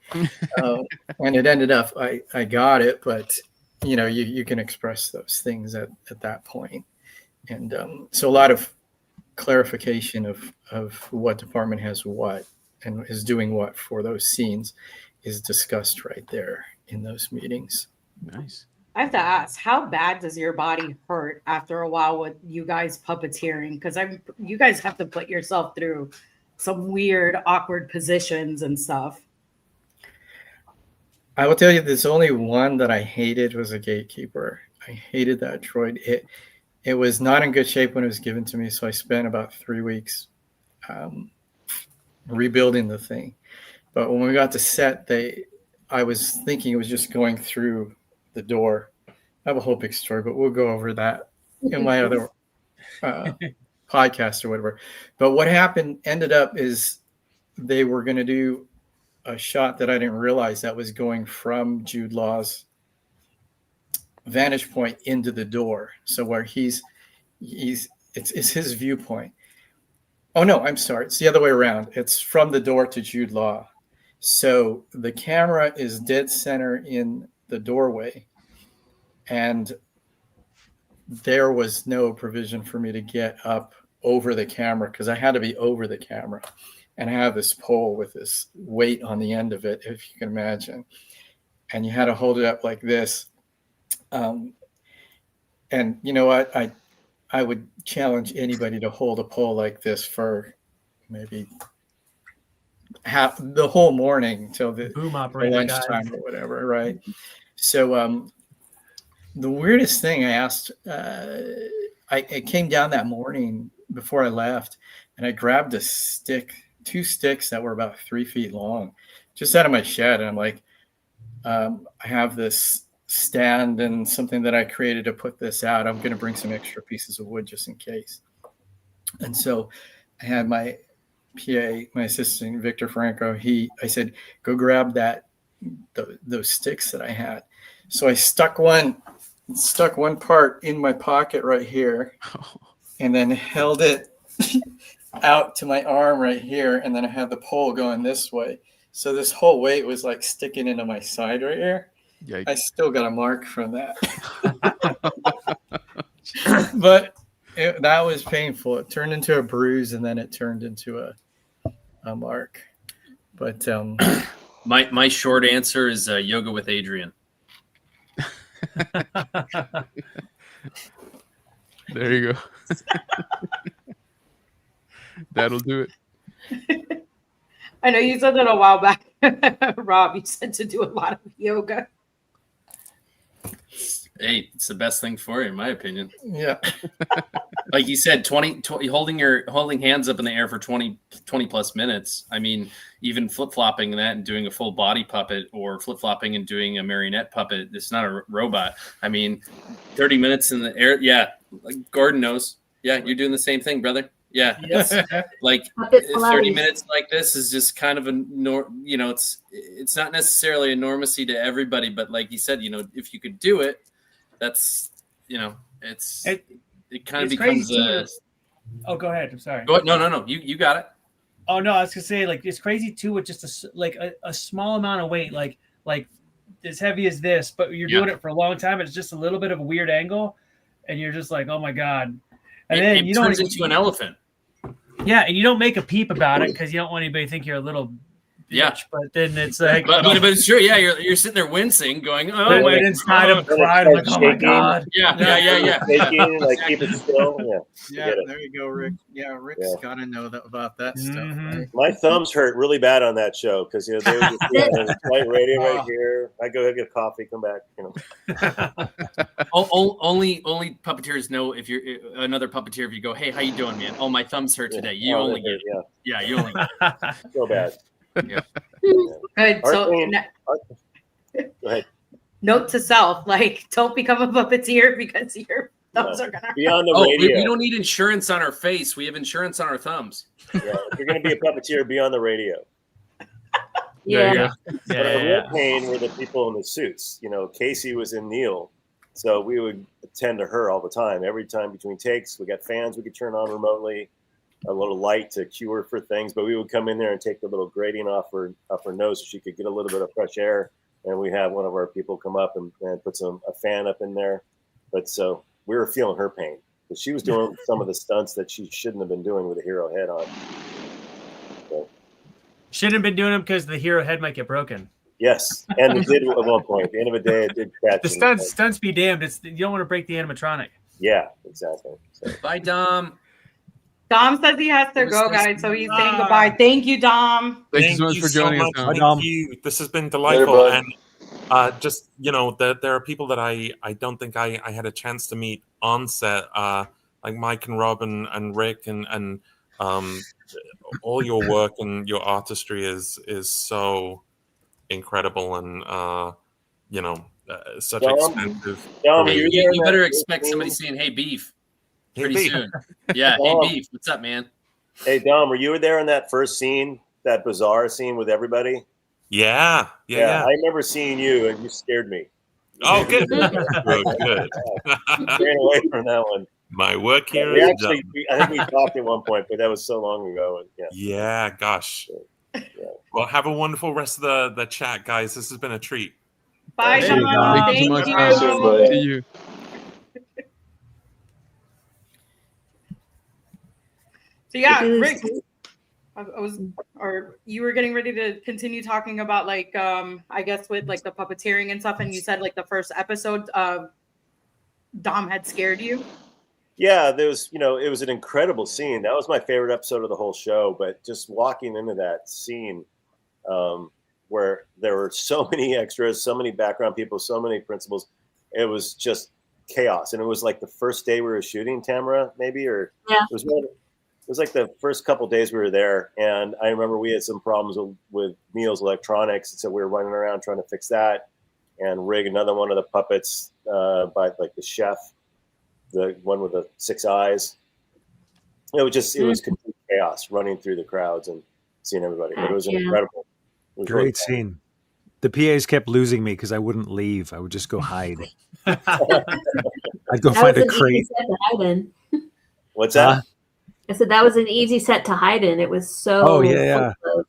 And it ended up, I got it, but you can express those things at that point. And so a lot of clarification of what department has what and is doing what for those scenes is discussed right there in those meetings. Nice. I have to ask, how bad does your body hurt after a while with you guys puppeteering? Because you guys have to put yourself through some weird, awkward positions and stuff. I will tell you, there's only one that I hated, was a gatekeeper. I hated that droid. It was not in good shape when it was given to me, so I spent about 3 weeks rebuilding the thing. But when we got to set, I was thinking it was just going through the door. I have a whole big story, but we'll go over that in my other podcast or whatever. But what ended up is they were going to do a shot that I didn't realize that was going from Jude Law's vantage point into the door. So where it's his viewpoint. Oh no, I'm sorry. It's the other way around. It's from the door to Jude Law. So the camera is dead center in the doorway, and there was no provision for me to get up over the camera, because I had to be over the camera, and I have this pole with this weight on the end of it, if you can imagine, and you had to hold it up like this. And you know what? I would challenge anybody to hold a pole like this for maybe the whole morning till the Boom the operator lunchtime guys. or whatever, right? So the weirdest thing I asked, I came down that morning before I left, and I grabbed a stick, 2 sticks that were about 3 feet long, just out of my shed, and I'm like, I have this stand and something that I created to put this out. I'm going to bring some extra pieces of wood just in case. And so I had my PA, my assistant, Victor Franco. I said, go grab those sticks that I had. So I stuck one part in my pocket right here, and then held it out to my arm right here, and then I had the pole going this way. So this whole weight was like sticking into my side right here. Yikes. I still got a mark from that. But that was painful. It turned into a bruise, and then it turned into a mark. But my short answer is yoga with Adrian. There you go. That'll do it. I know you said that a while back, Rob. You said to do a lot of yoga. Hey, it's the best thing for you, in my opinion. Yeah. Like you said, 20 holding hands up in the air for 20 plus minutes. I mean, even flip-flopping that and doing a full body puppet, or flip-flopping and doing a marionette puppet. It's not a robot. I mean, 30 minutes in the air. Yeah. Like Gordon knows. Yeah. You're doing the same thing, brother. Yeah. Yes. Like 30 minutes like this is just kind of it's not necessarily enormousy to everybody, but like you said, if you could do it, that's, it kind of becomes Oh, go ahead. I'm sorry. No. You got it. Oh no, I was gonna say, like, it's crazy too with just a small amount of weight, like as heavy as this, but you're doing it for a long time. It's just a little bit of a weird angle, and you're just like, oh my god. And then it turns into an elephant. Yeah, and you don't make a peep about it because you don't want anybody to think you're a little bitch. Yeah. But then it's like, but it's true. Yeah, you're sitting there wincing, going, oh, but wait, inside I'm crying, like, oh my god. Yeah. Shaking, like keep it still. Yeah, there you go, Rick. Yeah, Rick's got to know about that stuff. Right? My thumbs hurt really bad on that show because there was a white radio right here. I go get a coffee, come back. Only puppeteers know if you're another puppeteer. If you go, hey, how you doing, man? Oh, my thumbs hurt today. You only get it. Yeah, you only get it. So bad. Yeah. Good. So Go ahead. note to self, like, don't become a puppeteer because your thumbs are gonna be on the Oh, radio. we don't need insurance on our face. We have insurance on our thumbs. Yeah, if you're going to be a puppeteer, be on the radio. Yeah. But the real pain were the people in the suits. Casey was in Neil, so we would attend to her all the time. Every time between takes, we got fans we could turn on remotely, a little light to cue her for things. But we would come in there and take the little grating off her nose so she could get a little bit of fresh air. And we have one of our people come up and put a fan up in there. But so we were feeling her pain. But she was doing some of the stunts that she shouldn't have been doing with a hero head on. So, shouldn't have been doing them because the hero head might get broken. yes, and it did at one point. At the end of the day, it did catch. The stunts be damned. You don't want to break the animatronic. Yeah, exactly. So. Bye, Dom. Dom says he has to go, guys, so he's saying goodbye. Thank you, Dom. Thank you so much for joining us. Thank you. This has been delightful. And just, there are people that I don't think I had a chance to meet on set, like Mike and Rob and Rick and all your work and your artistry is so incredible and such expensive. Hey, you better expect somebody saying, hey, beef. Pretty soon. Yeah. Hey, Beef. What's up, man? Hey, Dom, were you there in that first scene, that bizarre scene with everybody? Yeah. I remember seeing you, and you scared me. Oh, good. Good. Ran away from that one. My work here is done. I think we talked at one point, but that was so long ago. And yeah, gosh. Yeah. Well, have a wonderful rest of the chat, guys. This has been a treat. Bye, Dom. Thank you so much. See you. So yeah, Rick, you were getting ready to continue talking about like I guess with like the puppeteering and stuff, and you said like the first episode Dom had scared you. Yeah, there was, it was an incredible scene. That was my favorite episode of the whole show. But just walking into that scene, where there were so many extras, so many background people, so many principals, it was just chaos. And it was like the first day we were shooting, Tamara, maybe, or Yeah. it was like the first couple days we were there. And I remember we had some problems with Neil's electronics, and so we were running around trying to fix that and rig another one of the puppets by like the chef, the one with the 6 eyes. It was complete chaos running through the crowds and seeing everybody. But it was incredible. It was Great really scene. The PAs kept losing me because I wouldn't leave. I would just go hide. I'd go That find was a an easy crate. set to hide in. What's that? I said that was an easy set to hide in. It was so Oh, yeah. full of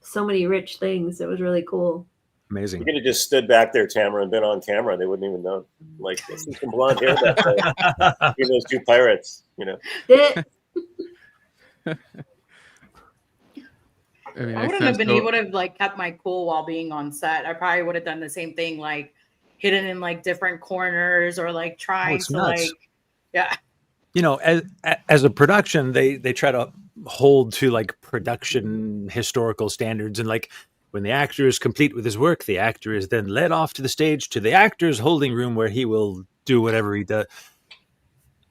so many rich things. It was really cool. Amazing. You could have just stood back there, Tamara, and been on camera. They wouldn't even know. Like, this is some blonde hair back there. Those two pirates, I mean, I makes wouldn't have sense. been So- able to like kept my cool while being on set. I probably would have done the same thing, like hidden in like different corners or like trying it's to nuts. like, yeah. As a production, they try to hold to like production historical standards, and like when the actor is complete with his work, the actor is then led off to the stage to the actor's holding room where he will do whatever he does.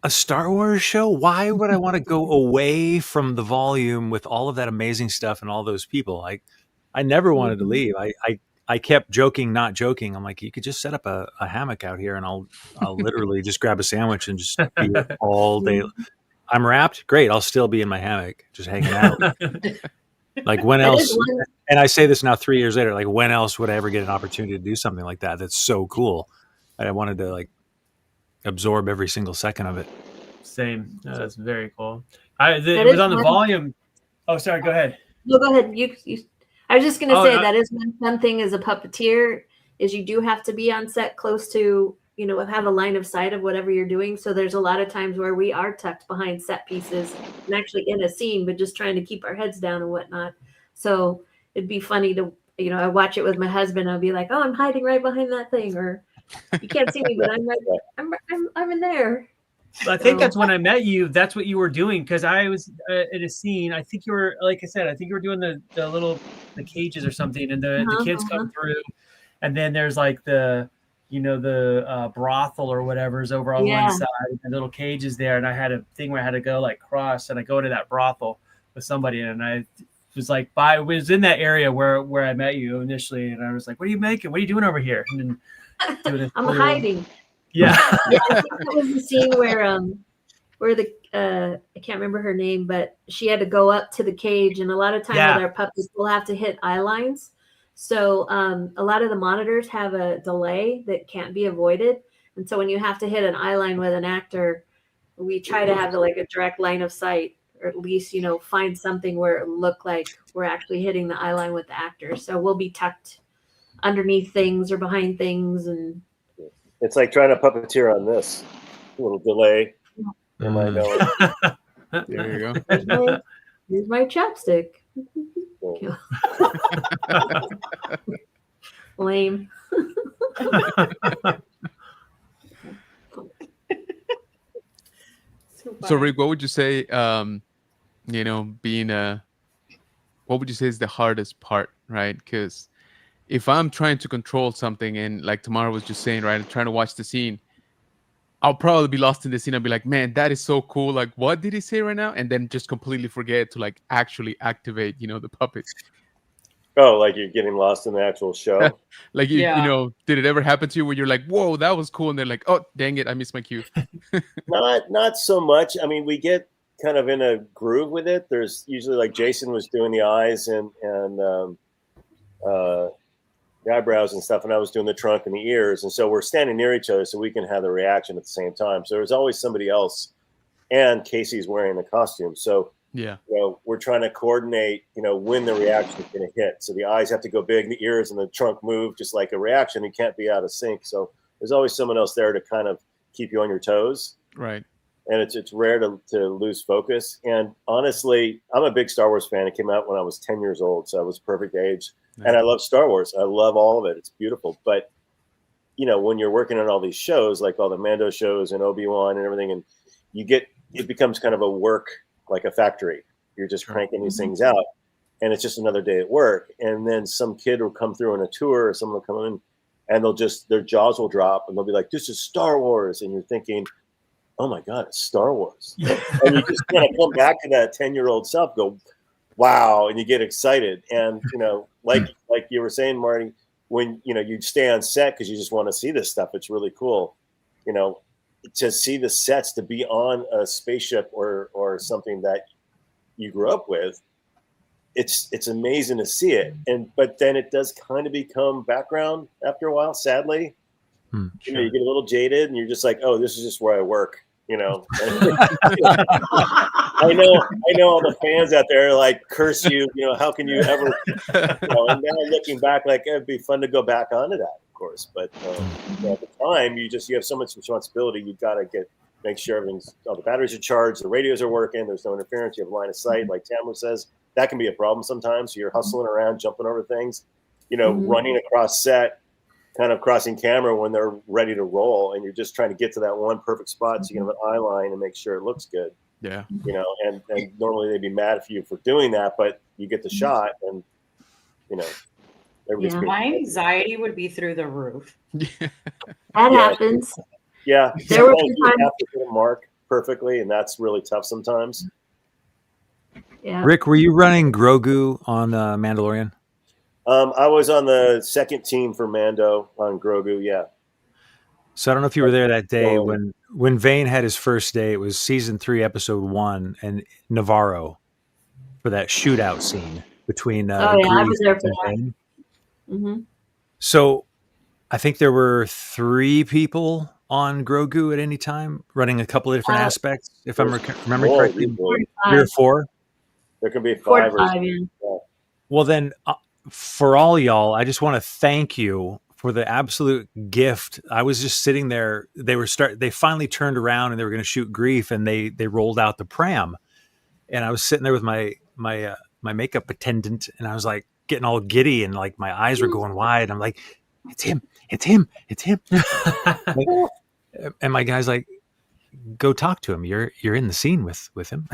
A Star Wars show? Why would I want to go away from the volume with all of that amazing stuff and all those people? I never wanted to leave. I kept joking, not joking. I'm like, you could just set up a hammock out here and I'll literally just grab a sandwich and just be here all day. I'm wrapped. Great. I'll still be in my hammock, just hanging out. Like when That else? is one- And I say this now 3 years later, like when else would I ever get an opportunity to do something like that? That's so cool. I wanted to like absorb every single second of it. Same. That's very cool. That It was is on the one- volume. Oh, sorry. Go ahead. No, go ahead. You I was just going to Oh, say no. that is one fun thing as a puppeteer is you do have to be on set close to, have a line of sight of whatever you're doing. So there's a lot of times where we are tucked behind set pieces and actually in a scene, but just trying to keep our heads down and whatnot. So it'd be funny to, I watch it with my husband. I'll be like, oh, I'm hiding right behind that thing, or you can't see me, but I'm right. I'm in there. I think So- that's when I met you. That's what you were doing because I was in a scene. I think you were, like I said, I think you were doing the cages or something, and the kids come through, and then there's like the brothel or whatever's over on Yeah. one side, and the little cages there, and I had a thing where I had to go like cross, and I go to that brothel with somebody, and I was like, was in that area where I met you initially, and I was like, what are you making? What are you doing over here? And then doing this I'm little- hiding. Yeah. Yeah, I think that was the scene where the I can't remember her name, but she had to go up to the cage, and a lot of time Yeah. with our puppies, we'll have to hit eye lines. So a lot of the monitors have a delay that can't be avoided, and so when you have to hit an eye line with an actor, we try to have like a direct line of sight, or at least find something where it look like we're actually hitting the eye line with the actor. So we'll be tucked underneath things or behind things, and It's like trying to puppeteer on this little delay. Am I knowing? There you go. here's my chapstick. Lame. So Rick, what would you say? What would you say is the hardest part, right? Because if I'm trying to control something, and like Tamara was just saying, right, I'm trying to watch the scene, I'll probably be lost in the scene. I'll be like, man, that is so cool. Like, what did he say right now? And then just completely forget to like actually activate, the puppet. Oh, like you're getting lost in the actual show. Like, Yeah. did it ever happen to you where you're like, whoa, that was cool? And they're like, oh, dang it, I missed my cue. Not so much. I mean, we get kind of in a groove with it. There's usually like Jason was doing the eyes and the eyebrows and stuff, and I was doing the trunk and the ears, and so we're standing near each other so we can have the reaction at the same time. So there's always somebody else, and Casey's wearing the costume, so Yeah. we're trying to coordinate, when the reaction is going to hit. So the eyes have to go big, the ears and the trunk move just like a reaction. You can't be out of sync. So there's always someone else there to kind of keep you on your toes. Right. And it's rare to lose focus. And honestly, I'm a big Star Wars fan. It came out when I was 10 years old, so I was perfect age. Nice. And I love Star Wars. I love all of it. It's beautiful. But, when you're working on all these shows, like all the Mando shows and Obi-Wan and everything, and it becomes kind of a work, like a factory. You're just cranking these things out, and it's just another day at work. And then some kid will come through on a tour, or someone will come in, and their jaws will drop, and they'll be like, "This is Star Wars," and you're thinking, "Oh my God, it's Star Wars!" And you just kind of come back to that 10-year-old self, go, "Wow!" and you get excited. And like you were saying, Marty, when you stay on set because you just want to see this stuff, it's really cool. To see the sets, to be on a spaceship or something that you grew up with, it's amazing to see it. But then it does kind of become background after a while, sadly. Sure. You get a little jaded and you're just like, oh, this is just where I work. I know all the fans out there like curse you, how can you ever, and now looking back, like it'd be fun to go back onto that, of course. But at the time, you have so much responsibility. You've got to make sure all the batteries are charged, the radios are working, there's no interference, you have line of sight, like Tamara says. That can be a problem sometimes. So you're hustling around, jumping over things, running across set, kind of crossing camera when they're ready to roll, and you're just trying to get to that one perfect spot so you can have an eye line and make sure it looks good. Yeah. And normally they'd be mad at you for doing that, but you get the shot, and everybody's my anxiety would be through the roof. That happens. Yeah, There were sometimes you times- have to hit a mark perfectly, and that's really tough sometimes. Yeah. Rick, were you running Grogu on Mandalorian? I was on the second team for Mando on Grogu. Yeah. So I don't know if you were there that day when Vane had his first day. It was season 3, episode 1, and Navarro for that shootout scene between. I was Grease there and for that. Vane. Mm-hmm. So I think there were 3 people on Grogu at any time, running a couple of different aspects. If I'm remembering correctly, 3 or 4. There can be 4 5 to or 5. Yeah. Well, then, for all y'all, I just want to thank you for the absolute gift. I was just sitting there. They finally turned around and they were going to shoot Grief, and they rolled out the pram, and I was sitting there with my makeup attendant, and I was like getting all giddy, and like my eyes were going wide. I'm like, it's him. And my guy's like, go talk to him. You're in the scene with him.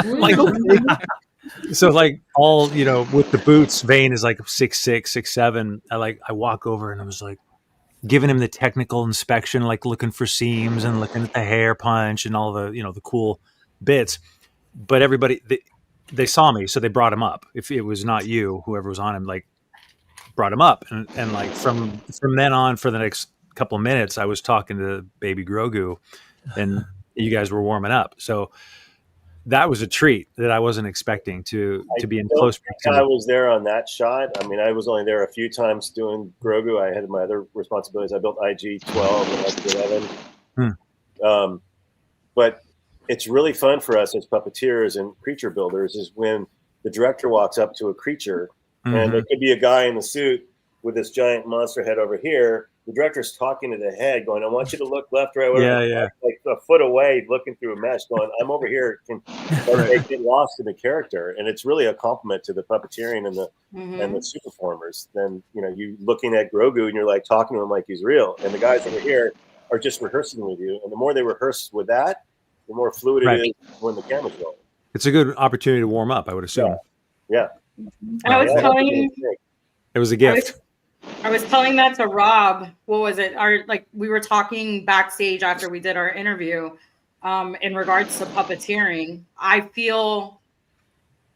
Like, okay. So like all, with the boots, Vane is like 6'6", 6'7". I walk over and I was like giving him the technical inspection, like looking for seams and looking at the hair punch and all the, the cool bits. But everybody, they saw me, so they brought him up. If it was not you, whoever was on him, like brought him up. And like from then on for the next couple of minutes, I was talking to baby Grogu and you guys were warming up. So that was a treat that I wasn't expecting to be in close proximity. I was there on that shot. I mean, I was only there a few times doing Grogu. I had my other responsibilities. I built IG-12 and IG-11. But it's really fun for us as puppeteers and creature builders is when the director walks up to a creature, and there could be a guy in the suit with this giant monster head over here. The director's talking to the head, going, "I want you to look left, right, whatever." Yeah. Like a foot away, looking through a mesh, going, "I'm over here." They get lost in the character, and it's really a compliment to the puppeteering and the suit performers. Then you looking at Grogu and you're like talking to him like he's real, and the guys over here are just rehearsing with you. And the more they rehearse with that, the more fluid it is when the camera's rolling. It's a good opportunity to warm up, I would assume. Yeah. I was telling. It was a gift. I was telling that to Rob. What was it? We were talking backstage after we did our interview, in regards to puppeteering. I feel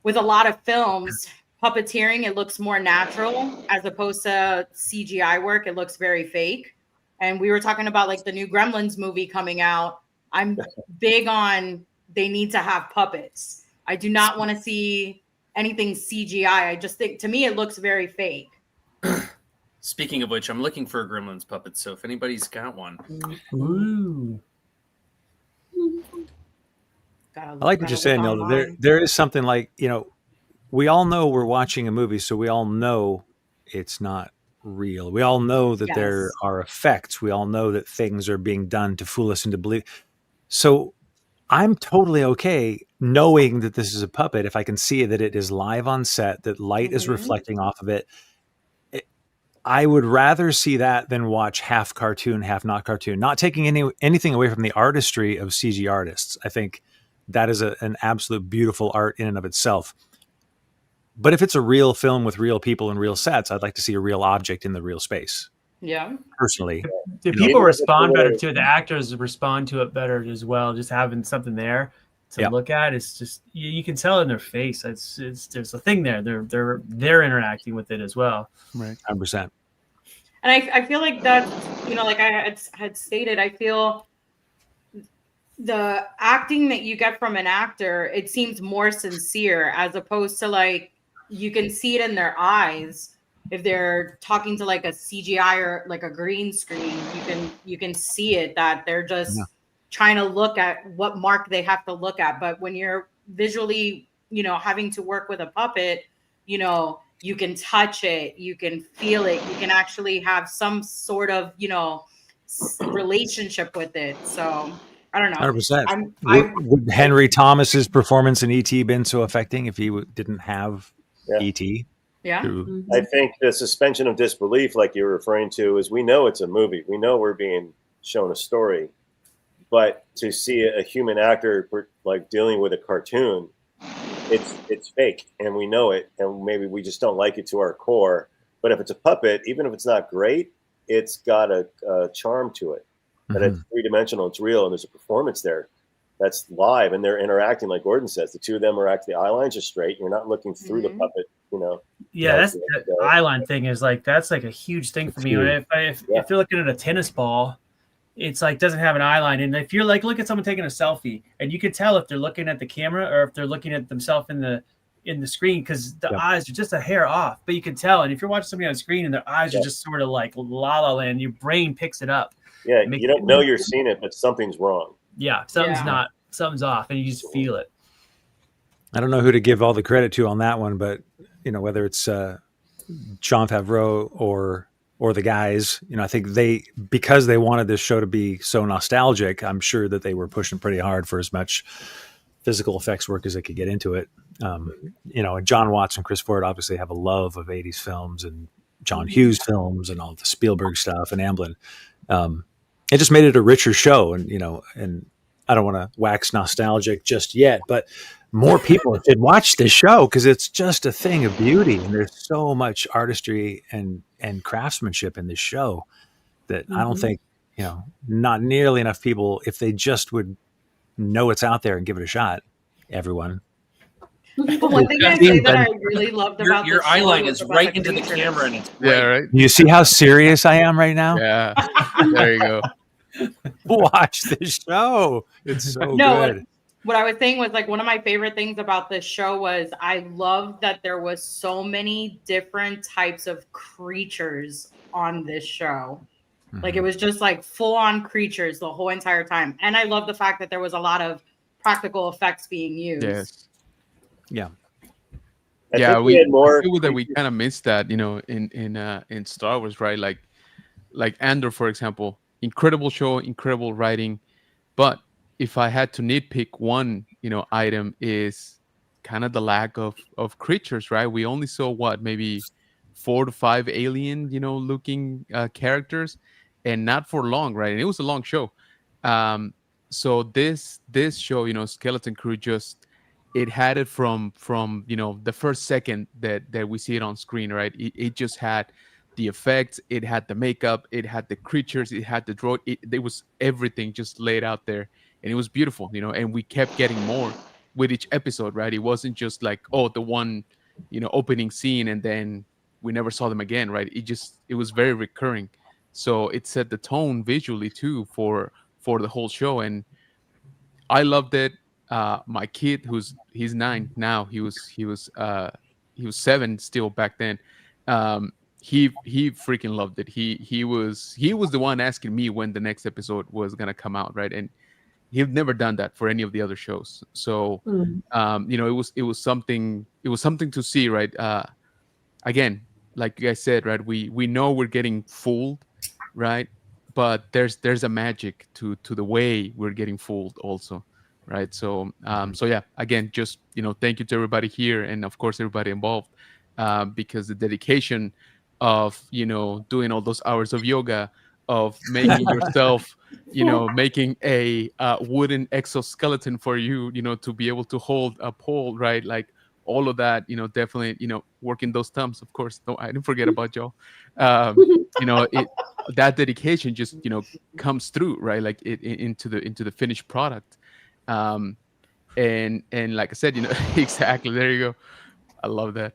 with a lot of films, puppeteering, it looks more natural as opposed to CGI work. It looks very fake. And we were talking about like the new Gremlins movie coming out. I'm big on they need to have puppets. I do not want to see anything CGI. I just think, to me, it looks very fake. Speaking of which, I'm looking for a Gremlins puppet. So if anybody's got one, Ooh. I like what you're saying, Neil. There is something like, we all know we're watching a movie, so we all know it's not real. We all know that there are effects. We all know that things are being done to fool us into believe. So I'm totally okay knowing that this is a puppet if I can see that it is live on set, that light is reflecting off of it. I would rather see that than watch half cartoon, half not cartoon. Not taking anything away from the artistry of CG artists. I think that is an absolute beautiful art in and of itself. But if it's a real film with real people and real sets, I'd like to see a real object in the real space. Yeah. Personally, The people respond better to it. The actors respond to it better as well. Just having something there to look at, it's just you can tell in their face. It's there's a thing there. They're interacting with it as well. Right, 100%. And I feel like that, like I had stated, I feel the acting that you get from an actor, it seems more sincere, as opposed to like you can see it in their eyes. If they're talking to like a CGI or like a green screen, you can see it that they're just trying to look at what mark they have to look at. But when you're visually, having to work with a puppet, you can touch it, you can feel it, you can actually have some sort of, relationship with it. So I don't know. 100%. Would Henry Thomas's performance in E.T. been so affecting if he didn't have E.T.? Yeah. I think the suspension of disbelief, like you were referring to, is we know it's a movie. We know we're being shown a story. But to see a human actor like dealing with a cartoon, it's fake, and we know it, and maybe we just don't like it to our core. But if it's a puppet, even if it's not great, it's got a charm to it. That it's three-dimensional, it's real, and there's a performance there that's live, and they're interacting like Gordon says. The two of them are actually, the eye lines are straight. You're not looking through the puppet, Yeah, that's the eye line thing is like that's like a huge thing for me. If you're looking at a tennis ball, it's like doesn't have an eye line, and if you're like look at someone taking a selfie, and you can tell if they're looking at the camera or if they're looking at themselves in the screen because the eyes are just a hair off, but you can tell. And if you're watching somebody on screen and their eyes are just sort of like la la land, your brain picks it up. Yeah, you don't know you're seeing it, but something's wrong. Yeah, something's off, and you just feel it. I don't know who to give all the credit to on that one, but whether it's Jon Favreau or the guys, I think because they wanted this show to be so nostalgic, I'm sure that they were pushing pretty hard for as much physical effects work as they could get into it. And John Watts and Chris Ford obviously have a love of 80s films and John Hughes films and all the Spielberg stuff and Amblin. It just made it a richer show, and and I don't want to wax nostalgic just yet, but more people should watch this show because it's just a thing of beauty, and there's so much artistry and craftsmanship in this show that I don't think not nearly enough people, if they just would know it's out there and give it a shot. Everyone. But one thing I say that I really loved about your eye line is right into the camera, and it's right. You see how serious I am right now? Yeah. There you go. Watch this show. It's so good. What I was saying was like one of my favorite things about this show was I loved that there was so many different types of creatures on this show. Like it was just like full on creatures the whole entire time. And I love the fact that there was a lot of practical effects being used. Yes. Yeah. I we feel that we kind of missed that, in Star Wars, right? Like Andor, for example, incredible show, incredible writing, but if I had to nitpick one, item is kind of the lack of creatures, right? We only saw maybe 4 to 5 alien, looking characters, and not for long, right? And it was a long show. So this show, Skeleton Crew, it had it from the first second that we see it on screen, right? It just had the effects, it had the makeup, it had the creatures, it had the droid. It was everything just laid out there, and it was beautiful, and we kept getting more with each episode, right? It wasn't just like, the one, opening scene and then we never saw them again, right? It was very recurring. So it set the tone visually too for the whole show, and I loved it. My kid, he's 9 now, he was 7 still back then. He freaking loved it. He was the one asking me when the next episode was gonna come out, right? And he'd never done that for any of the other shows. So it was something to see, right? Again, like you guys said, right? We know we're getting fooled, right? But there's a magic to the way we're getting fooled also, right? So yeah, again, just thank you to everybody here and of course everybody involved, because the dedication of, you know, doing all those hours of yoga, of making yourself, you know, making a wooden exoskeleton for you, you know, to be able to hold a pole, right? Like all of that, you know, definitely, you know, working those thumbs, of course. No, I didn't forget about y'all. You know, that dedication just, you know, comes through, right? Like into the finished product. And like I said, you know, exactly. There you go. I love that.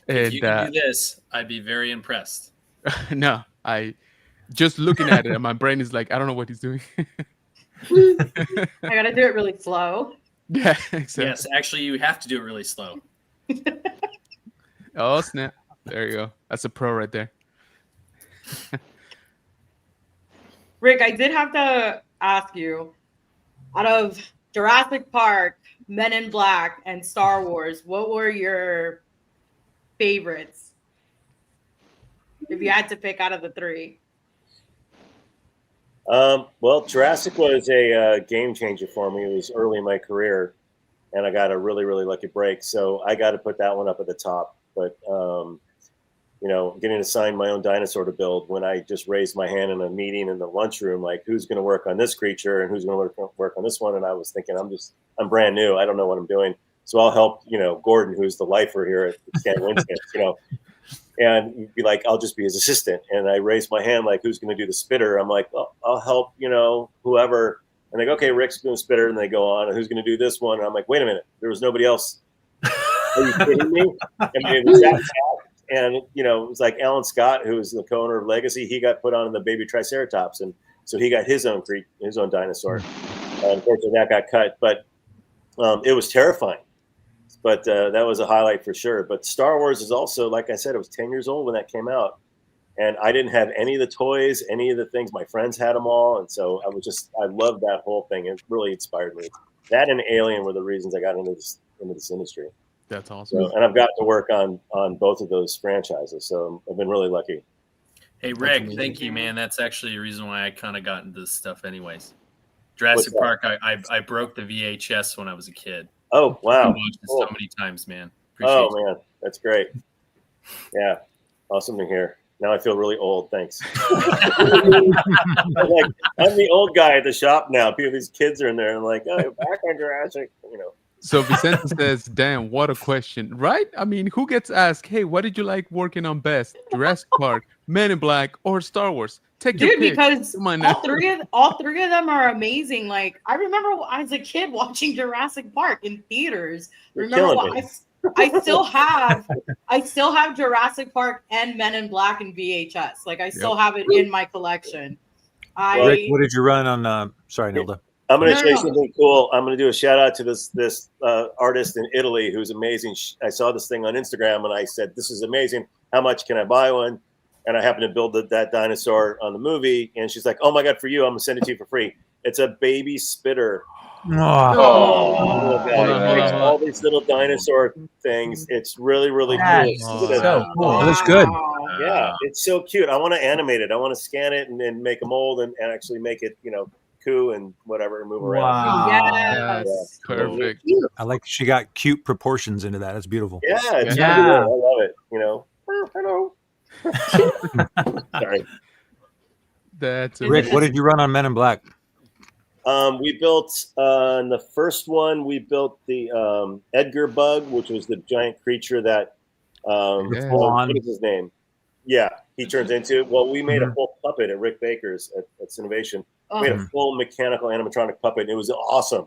If you could do this, I'd be very impressed. No, I just looking at it, and my brain is like, I don't know what he's doing. I gotta do it really slow. Yeah, exactly. Yes, actually, you have to do it really slow. Oh snap! There you go. That's a pro right there. Rick, I did have to ask you, out of Jurassic Park, Men in Black, and Star Wars, what were your favorites? If you had to pick out of the three. Well, Jurassic was a game changer for me. It was early in my career, and I got a really, really lucky break. So I got to put that one up at the top. But, you know, getting assigned my own dinosaur to build when I just raised my hand in a meeting in the lunchroom, like who's going to work on this creature and who's going to work on this one. And I was thinking, I'm brand new. I don't know what I'm doing. So I'll help, you know, Gordon, who's the lifer here at Stan Winston, you know. And you'd be like, I'll just be his assistant. And I raised my hand, like, who's going to do the spitter? I'm like, well, I'll help, you know, whoever. And they go, okay, Rick's doing the spitter. And they go on, and who's going to do this one? And I'm like, wait a minute, there was nobody else. Are you kidding me? I mean, it was that fast. And, you know, it was like Alan Scott, who was the co-owner of Legacy. He got put on the baby Triceratops. And so he got his own dinosaur. Unfortunately, that got cut. But it was terrifying. But that was a highlight for sure. But Star Wars is also, like I said, it was 10 years old when that came out. And I didn't have any of the toys, any of the things. My friends had them all. And so I loved that whole thing. It really inspired me. That and Alien were the reasons I got into this industry. That's awesome. So, and I've got to work on both of those franchises. So I've been really lucky. Hey, Rick, thank you, man. That's actually a reason why I kind of got into this stuff anyways. Jurassic Park, I broke the VHS when I was a kid. Oh, wow. I watched it so many times, man. Appreciate man. That's great. Yeah. Awesome to hear. Now I feel really old. Thanks. I'm the old guy at the shop now. These kids are in there. I'm like, oh, back on Jurassic, you know. So Vicente says, damn, what a question, right? I mean, who gets asked, hey, what did you like working on best? Jurassic Park, Men in Black, or Star Wars? Take your pick. Because all three of them are amazing. Like, I remember as a kid watching Jurassic Park in theaters. I still have Jurassic Park and Men in Black in VHS. Like, I still have it in my collection. Rick, what did you run on? Sorry, Nilda. I'm going to say something cool. I'm going to do a shout out to this artist in Italy who's amazing. I saw this thing on Instagram and I said, "This is amazing. How much can I buy one?" And I happened to build that dinosaur on the movie. And she's like, "Oh my God, for you, I'm going to send it to you for free." It's a baby spitter. All these little dinosaur things. It's really, really cool. So cool. It looks good. Yeah, it's so cute. I want to animate it. I want to scan it and then make a mold and actually make it, you know, coo and whatever and move around. Wow. Yes. Perfect. I like she got cute proportions into that. That's beautiful. Yeah, it's really good. I love it. You know. Hello. Sorry. That's Rick, what did you run on Men in Black? We built in the first one. We built the Edgar bug, which was the giant creature that what is his name? Yeah, he turns into. Well, we made a full puppet at Rick Baker's at Cinovation. We made a full mechanical animatronic puppet. And it was awesome.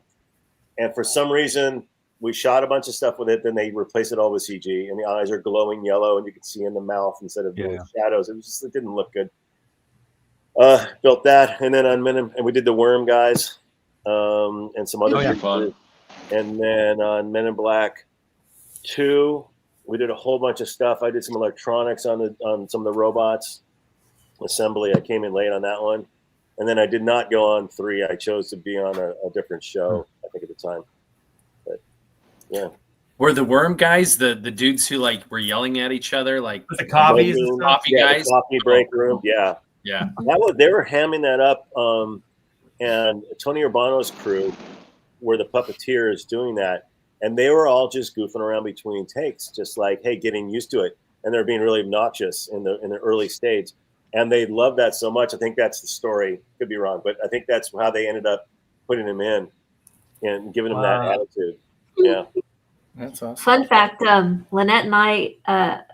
And for some reason, we shot a bunch of stuff with it. Then they replaced it all with CG, and the eyes are glowing yellow, and you can see in the mouth instead of shadows. It didn't look good. Built that, and then on and we did the worm guys, and some other fun. And then on Men in Black 2, we did a whole bunch of stuff. I did some electronics on some of the robots assembly. I came in late on that one, and then I did not go on 3. I chose to be on a different show. I think at the time, but yeah. Were the worm guys the dudes who like were yelling at each other, like the coffee guys, the coffee break room? Yeah. Yeah, they were hamming that up, and Tony Urbano's crew were the puppeteers doing that, and they were all just goofing around between takes, just like, hey, getting used to it. and they're being really obnoxious in the early stage. And they love that so much. I think that's the story. Could be wrong, but I think that's how they ended up putting him in and giving him that attitude. Yeah. That's awesome. Fun fact, Lynette and I,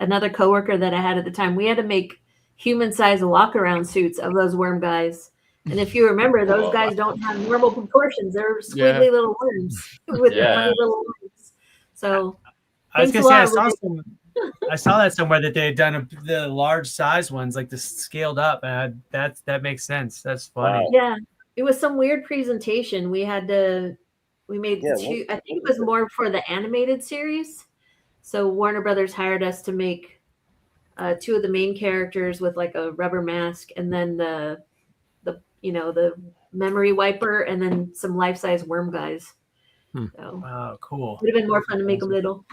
another coworker that I had at the time, we had to make human-sized walk-around suits of those worm guys. And if you remember, those guys don't have normal proportions. They're squiggly little worms with funny little arms. So I was gonna say I saw that somewhere that they had done the large size ones, like the scaled up. That makes sense. That's funny. Yeah, it was some weird presentation. We made two. I think it was more for the animated series. So Warner Brothers hired us to make two of the main characters with like a rubber mask, and then the memory wiper, and then some life-size worm guys. So, wow, cool. Would have been more fun to make them little.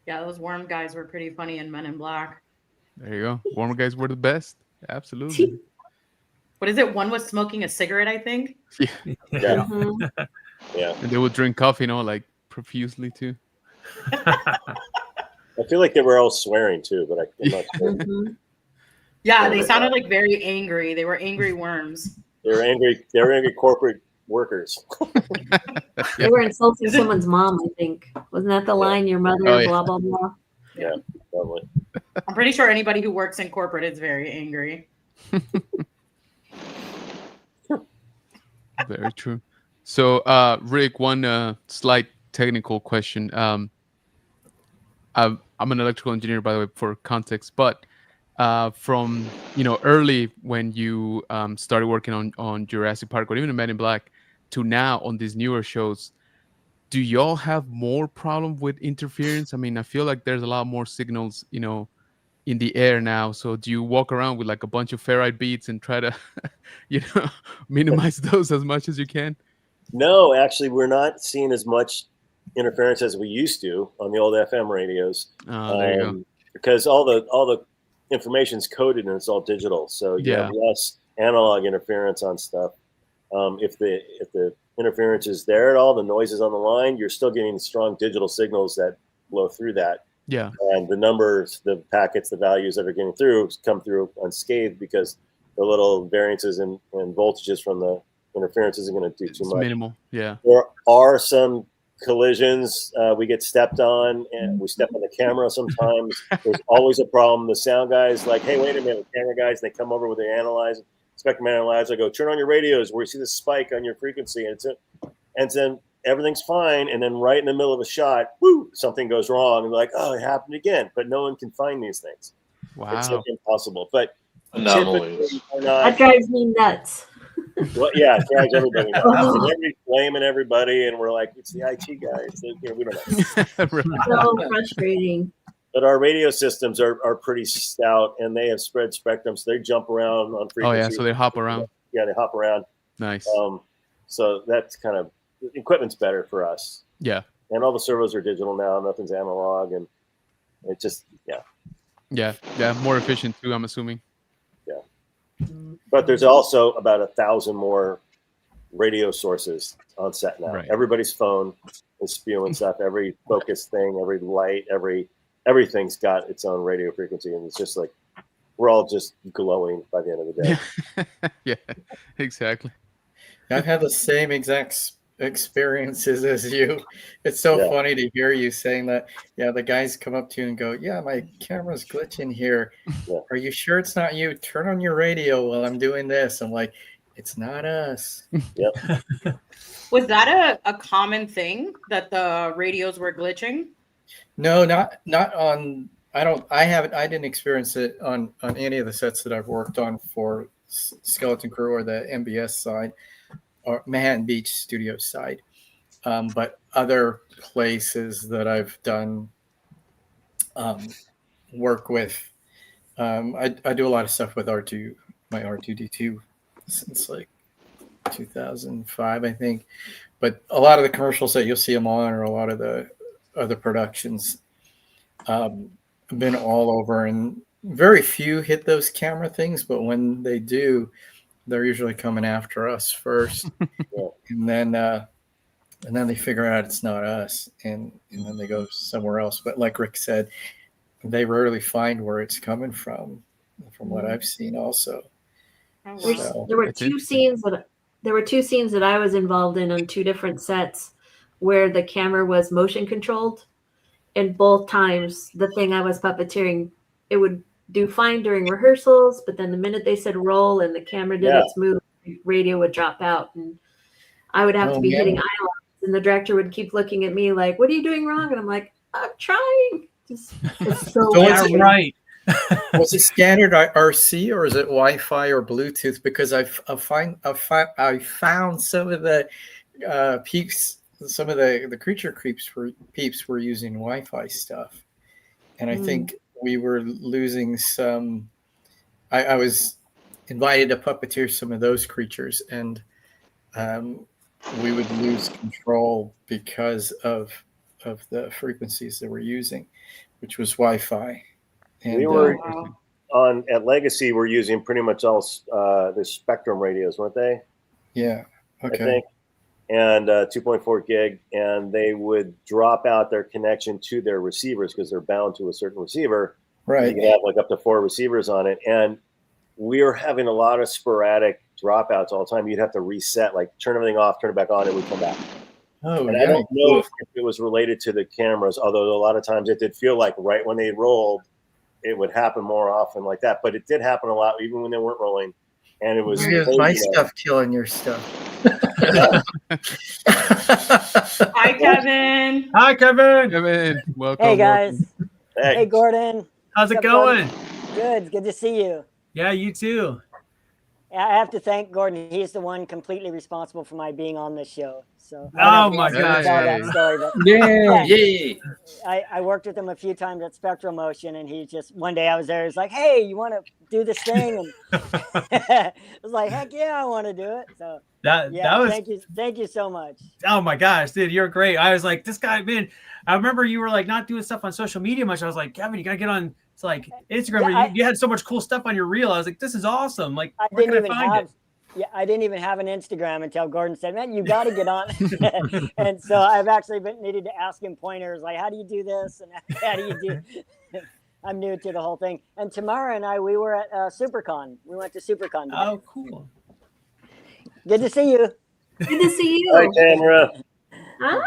Yeah, those worm guys were pretty funny in Men in Black. There you go. Worm guys were the best. Absolutely. What is it? One was smoking a cigarette, I think. Yeah. Mm-hmm. Yeah. And they would drink coffee, like profusely too. I feel like they were all swearing too, but I'm not sure. Mm-hmm. Yeah, they sounded like very angry. They were angry worms. They were angry. They were angry corporate workers. They were insulting someone's mom, I think. Wasn't that the line? Your mother, blah, blah, blah. Yeah, probably. I'm pretty sure anybody who works in corporate is very angry. Very true. So, Rick, one slight technical question. I'm an electrical engineer, by the way, for context, but from early when you started working on Jurassic Park or even Men in Black to now on these newer shows, do y'all have more problem with interference? I mean, I feel like there's a lot more signals, in the air now. So do you walk around with like a bunch of ferrite beads and try to, minimize those as much as you can? No, actually, we're not seeing as much interference as we used to on the old FM radios. There you go. Because all the information's coded and it's all digital, so you have less analog interference on stuff. If the interference is there at all, the noise is on the line, you're still getting strong digital signals that blow through that. Yeah. And the numbers, the packets, the values that are getting through come through unscathed because the little variances and voltages from the interference isn't going to do too much. Minimal. Yeah. There are some collisions. We get stepped on and we step on the camera sometimes. There's always a problem. The sound guys like, hey, wait a minute, the camera guys, they come over with their analyzer, spectrum analyzer. I go, turn on your radios where you see the spike on your frequency. And then everything's fine. And then right in the middle of a shot, something goes wrong. And like, oh, it happened again. But no one can find these things. Wow. It's like impossible. But anomalies. That drives me nuts. Well, yeah, it drives everybody nuts. And everybody's blaming everybody, and we're like, it's the IT guys. We don't know. So frustrating. But our radio systems are pretty stout, and they have spread spectrum, so they jump around on frequency. Oh yeah, so they hop around. Yeah, they hop around. Nice. So that's kind of equipment's better for us. Yeah. And all the servos are digital now. Nothing's analog, and it just Yeah, more efficient too, I'm assuming. Yeah. But there's also about 1,000 more radio sources on set now. Right. Everybody's phone is spewing stuff. Every focus thing, every light, everything's got its own radio frequency, and it's just like we're all just glowing by the end of the day. Yeah, exactly. I've had the same exact experiences as you. It's so funny to hear you saying that. Yeah, the guys come up to you and go, yeah, my camera's glitching here. Are you sure it's not you? Turn on your radio while I'm doing this. I'm like, it's not us. Yep. Was that a common thing that the radios were glitching? No, not on. I didn't experience it on any of the sets that I've worked on for Skeleton Crew or the MBS side or Manhattan Beach Studios side. But other places that I've done work with, I do a lot of stuff with R2, my R2D2 since like 2005, I think. But a lot of the commercials that you'll see them on, or a lot of the other productions, have been all over, and very few hit those camera things. But when they do, they're usually coming after us first, and then and then they figure out it's not us, and then they go somewhere else. But like Rick said, they rarely find where it's coming from what I've seen also. So, There were two scenes that I was involved in on 2 different sets where the camera was motion controlled, and both times the thing I was puppeteering, it would do fine during rehearsals, but then the minute they said roll and the camera did its move, the radio would drop out, and I would have to be hitting eye lines, and the director would keep looking at me like, "What are you doing wrong?" And I'm like, "I'm trying." It's so right. Was it standard RC or is it Wi-Fi or Bluetooth? Because I found some of the peeps, some of the creature peeps were using Wi-Fi stuff, and I think we were losing some. I was invited to puppeteer some of those creatures, and we would lose control because of the frequencies that we're using, which was Wi-Fi. And, we were at Legacy. We're using pretty much all the Spectrum radios, weren't they? Yeah. Okay. I think. And 2.4 gig, and they would drop out their connection to their receivers because they're bound to a certain receiver. Right. You can have like up to 4 receivers on it, and we were having a lot of sporadic dropouts all the time. You'd have to reset, like turn everything off, turn it back on, and we'd come back. Oh, and I don't know if it was related to the cameras, although a lot of times it did feel like right when they rolled, it would happen more often like that. But it did happen a lot, even when they weren't rolling. And it was my stuff killing your stuff. Hi, Kevin. Hi, Kevin. Kevin, welcome. Hey, guys. Hey, Hey Gordon. How's it What's up, going? Good. Good to see you. Yeah, you too. I have to thank Gordon. He's the one completely responsible for my being on this show. So Oh my God! that story, but Yay! I worked with him a few times at Spectral Motion, and he just one day I was there. He's like, "Hey, you want to do this thing?" And I was like, "Heck yeah, I want to do it." So that was thank you so much. Oh my gosh, dude, you're great. I was like, this guy, man. I remember you were like not doing stuff on social media much. I was like, Kevin, you gotta get on. It's like Instagram. Yeah, you had so much cool stuff on your reel. I was like, this is awesome. Like, I where didn't can even I find have. it? Yeah, I didn't even have an Instagram until Gordon said, "Man, you got to get on." And so I've actually needed to ask him pointers, like, "How do you do this?" and "How do you do?" I'm new to the whole thing. And Tamara and I, we were at SuperCon. We went to SuperCon today. Oh, cool. Good to see you. Good to see you. hi, Tamara. Huh?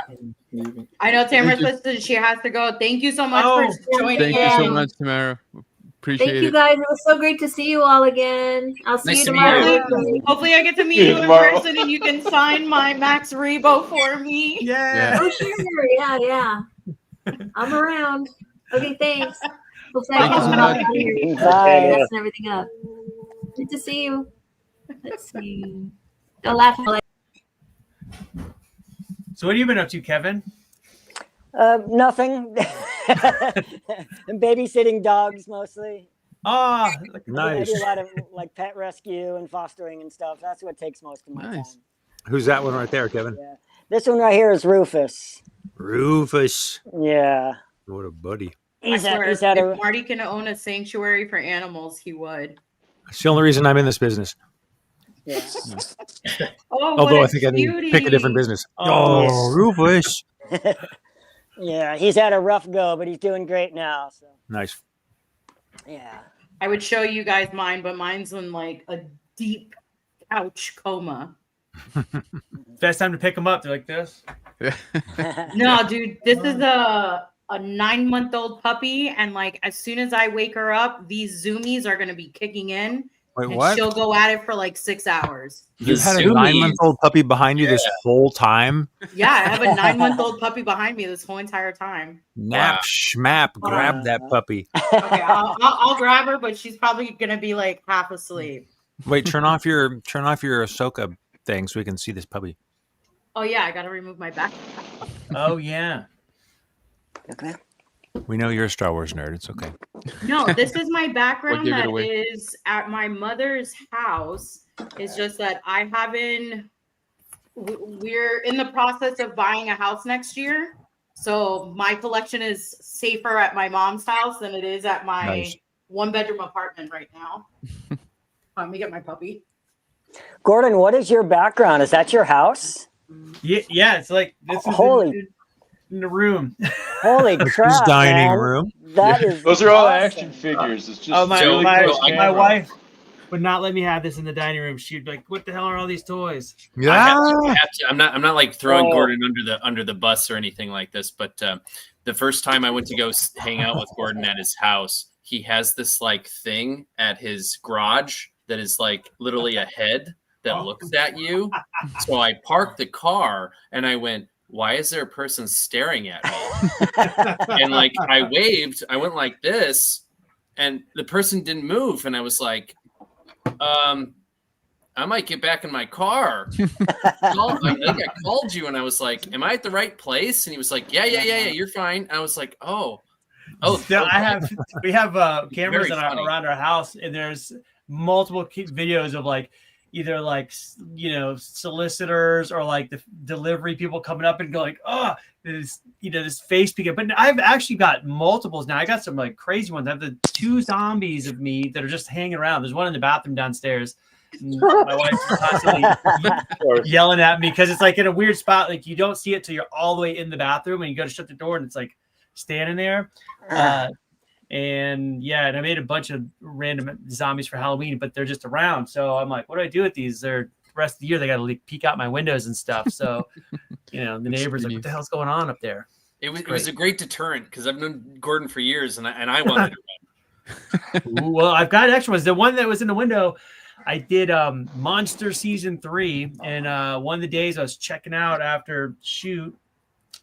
I know Tamara's listed. She has to go. Thank you so much for joining. Thank you so much, Tamara. Appreciate Thank you it. guys. It was so great to see you all again. I'll see Nice you to meet tomorrow. Hopefully, I get to meet you in person and you can sign my Max Rebo for me. Yeah. Oh, sure. Yeah. I'm around. Okay, thanks. Hopefully Thank you so much. Bye. Messing everything up. Good to see you. Let's see. Don't laugh. So what have you been up to, Kevin? Nothing. Babysitting dogs mostly. Ah, I Nice. do a lot of like pet rescue and fostering and stuff. That's what takes most of my time. Who's that one right there, Kevin? Yeah. This one right here is Rufus. Rufus. Yeah. What a buddy. I swear, he's had if Marty can own a sanctuary for animals, he would. It's the only reason I'm in this business. Yeah. Oh, Although what I a think I need to cutie. pick a different business. Oh. Oh, Rufus. Yeah, he's had a rough go, but he's doing great now. So Nice. yeah. I would show you guys mine, but mine's in like a deep couch coma. Best time to pick them up. They're like this. No, dude, this is a 9-month-old puppy, and like as soon as I wake her up, these zoomies are gonna be kicking in. Wait, and what? she'll go at it for like 6 hours. You've had a Zoomies. 9-month-old puppy behind you this whole time? Yeah, I have a 9-month-old puppy behind me this whole entire time. Nap, schmap, grab that puppy. Okay, I'll grab her, but she's probably gonna be like half asleep. Wait, turn off your Ahsoka thing so we can see this puppy. Oh yeah, I gotta remove my back. Oh yeah. Okay. We know you're a Star Wars nerd. It's okay. No, this is my background give it that away. is at my mother's house. It's just that I haven't. We're in the process of buying a house next year, so my collection is safer at my mom's house than it is at my Nice. 1-bedroom apartment right now. Let me get my puppy. Gordon, what is your background? Is that your house? Yeah, it's like this is Holy. in the room. Holy crap! dining man. room. That is. Those are all awesome. action figures. It's just Oh, my really close my camera. wife would not let me have this in the dining room. She'd be like, "What the hell are all these toys?" I have to. I'm not like throwing Oh. Gordon under the bus or anything like this. But the first time I went to go hang out with Gordon at his house, he has this like thing at his garage that is like literally a head that looks at you. So I parked the car and I went, why is there a person staring at me? And like I waved, I went like this, and the person didn't move, and I was like, I might get back in my car. I think I called you, and I was like, am I at the right place? And he was like, yeah, you're fine. I was like, oh, So we have cameras Very funny. around our house, and there's multiple videos of like either like solicitors or like the delivery people coming up and going, oh, this face pickup. But I've actually got multiples now. I got some like crazy ones. I have the 2 zombies of me that are just hanging around. There's one in the bathroom downstairs. My wife's constantly yelling at me because it's like in a weird spot. Like you don't see it till you're all the way in the bathroom, and you go to shut the door, and it's like standing there. And I made a bunch of random zombies for Halloween, but they're just around. So I'm like, what do I do with these? They're the rest of the year. They got to like peek out my windows and stuff. So, the neighbors like, what the hell's going on up there? It was a great deterrent because I've known Gordon for years, and I wanted to run. Ooh, well, I've got extra ones. The one that was in the window, I did Monster Season 3, and one of the days I was checking out after shoot,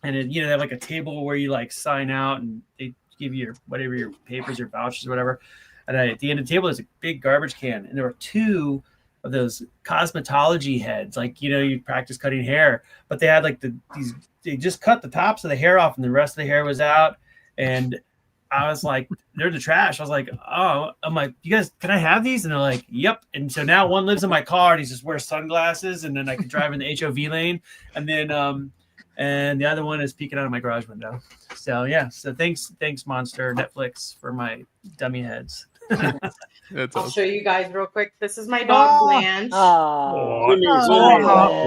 and they have like a table where you like sign out, and they give you your papers, your vouchers, or whatever. And at the end of the table, there's a big garbage can, and there were 2 of those cosmetology heads, like you practice cutting hair, but they had like they just cut the tops of the hair off, and the rest of the hair was out. And I was like, they're the trash. I was like, oh, I'm like, you guys, can I have these? And they're like, yep. And so now one lives in my car, and he just wears sunglasses, and then I can drive in the HOV lane, and then and the other one is peeking out of my garage window. So thanks Monster Netflix for my dummy heads. I'll show you guys real quick. This is my dog Blanche.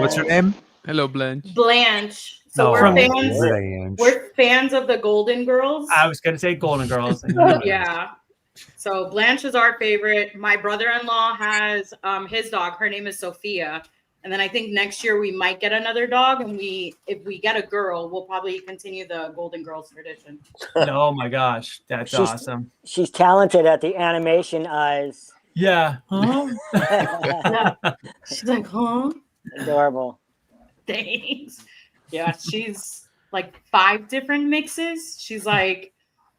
What's her name? Hello, Blanche. Blanche. So we're fans of the Golden Girls. I was gonna say Golden Girls. Yeah. So Blanche is our favorite. My brother-in-law has his dog. Her name is Sophia. And then I think next year we might get another dog, and if we get a girl, we'll probably continue the Golden Girls tradition. Oh my gosh, that's awesome. She's talented at the animation eyes. Yeah. Huh? She's like, huh? Adorable. Thanks. Yeah, she's like 5 different mixes. She's like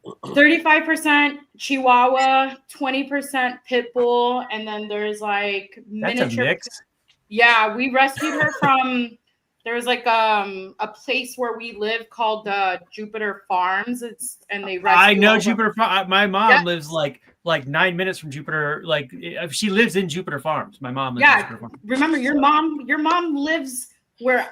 35% Chihuahua, 20% Pit Bull, and then there's like miniature. That's a mix. Yeah, we rescued her from. There was like a place where we live called Jupiter Farms. And they. I know Jupiter Farms. My mom lives like 9 minutes from Jupiter. Like she lives in Jupiter Farms. My mom lives in Jupiter Farms. Remember your mom lives where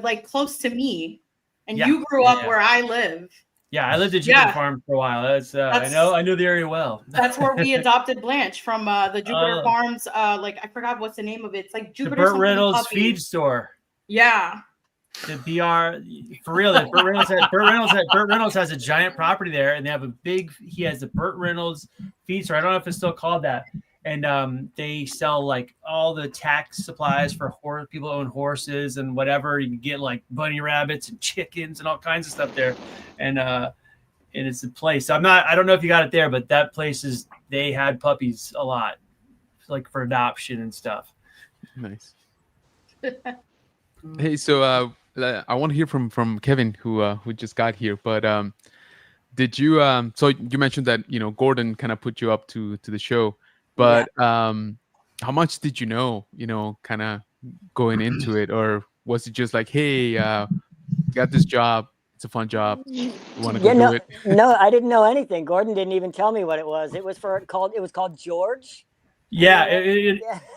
like close to me, and you grew up where I live. Yeah, I lived at Jupiter Farms for a while. That's I know the area well. That's where we adopted Blanche from the Jupiter Farms. Like I forgot what's the name of it. It's like Jupiter. The Burt Reynolds feed store. Yeah. The BR for real. Burt Reynolds has a giant property there, and they have he has the Burt Reynolds feed store. I don't know if it's still called that. And they sell like all the tax supplies for people who own horses and whatever. You can get like bunny rabbits and chickens and all kinds of stuff there. And it's a place. I don't know if you got it there, but that place they had puppies a lot, like for adoption and stuff. Nice. Hey, so I want to hear from Kevin who just got here, but did you so you mentioned that Gordon kind of put you up to the show. But how much did you know, kind of going into it? Or was it just like, hey, got this job. It's a fun job. You want to go do it? No, I didn't know anything. Gordon didn't even tell me what it was. It was called George. Yeah.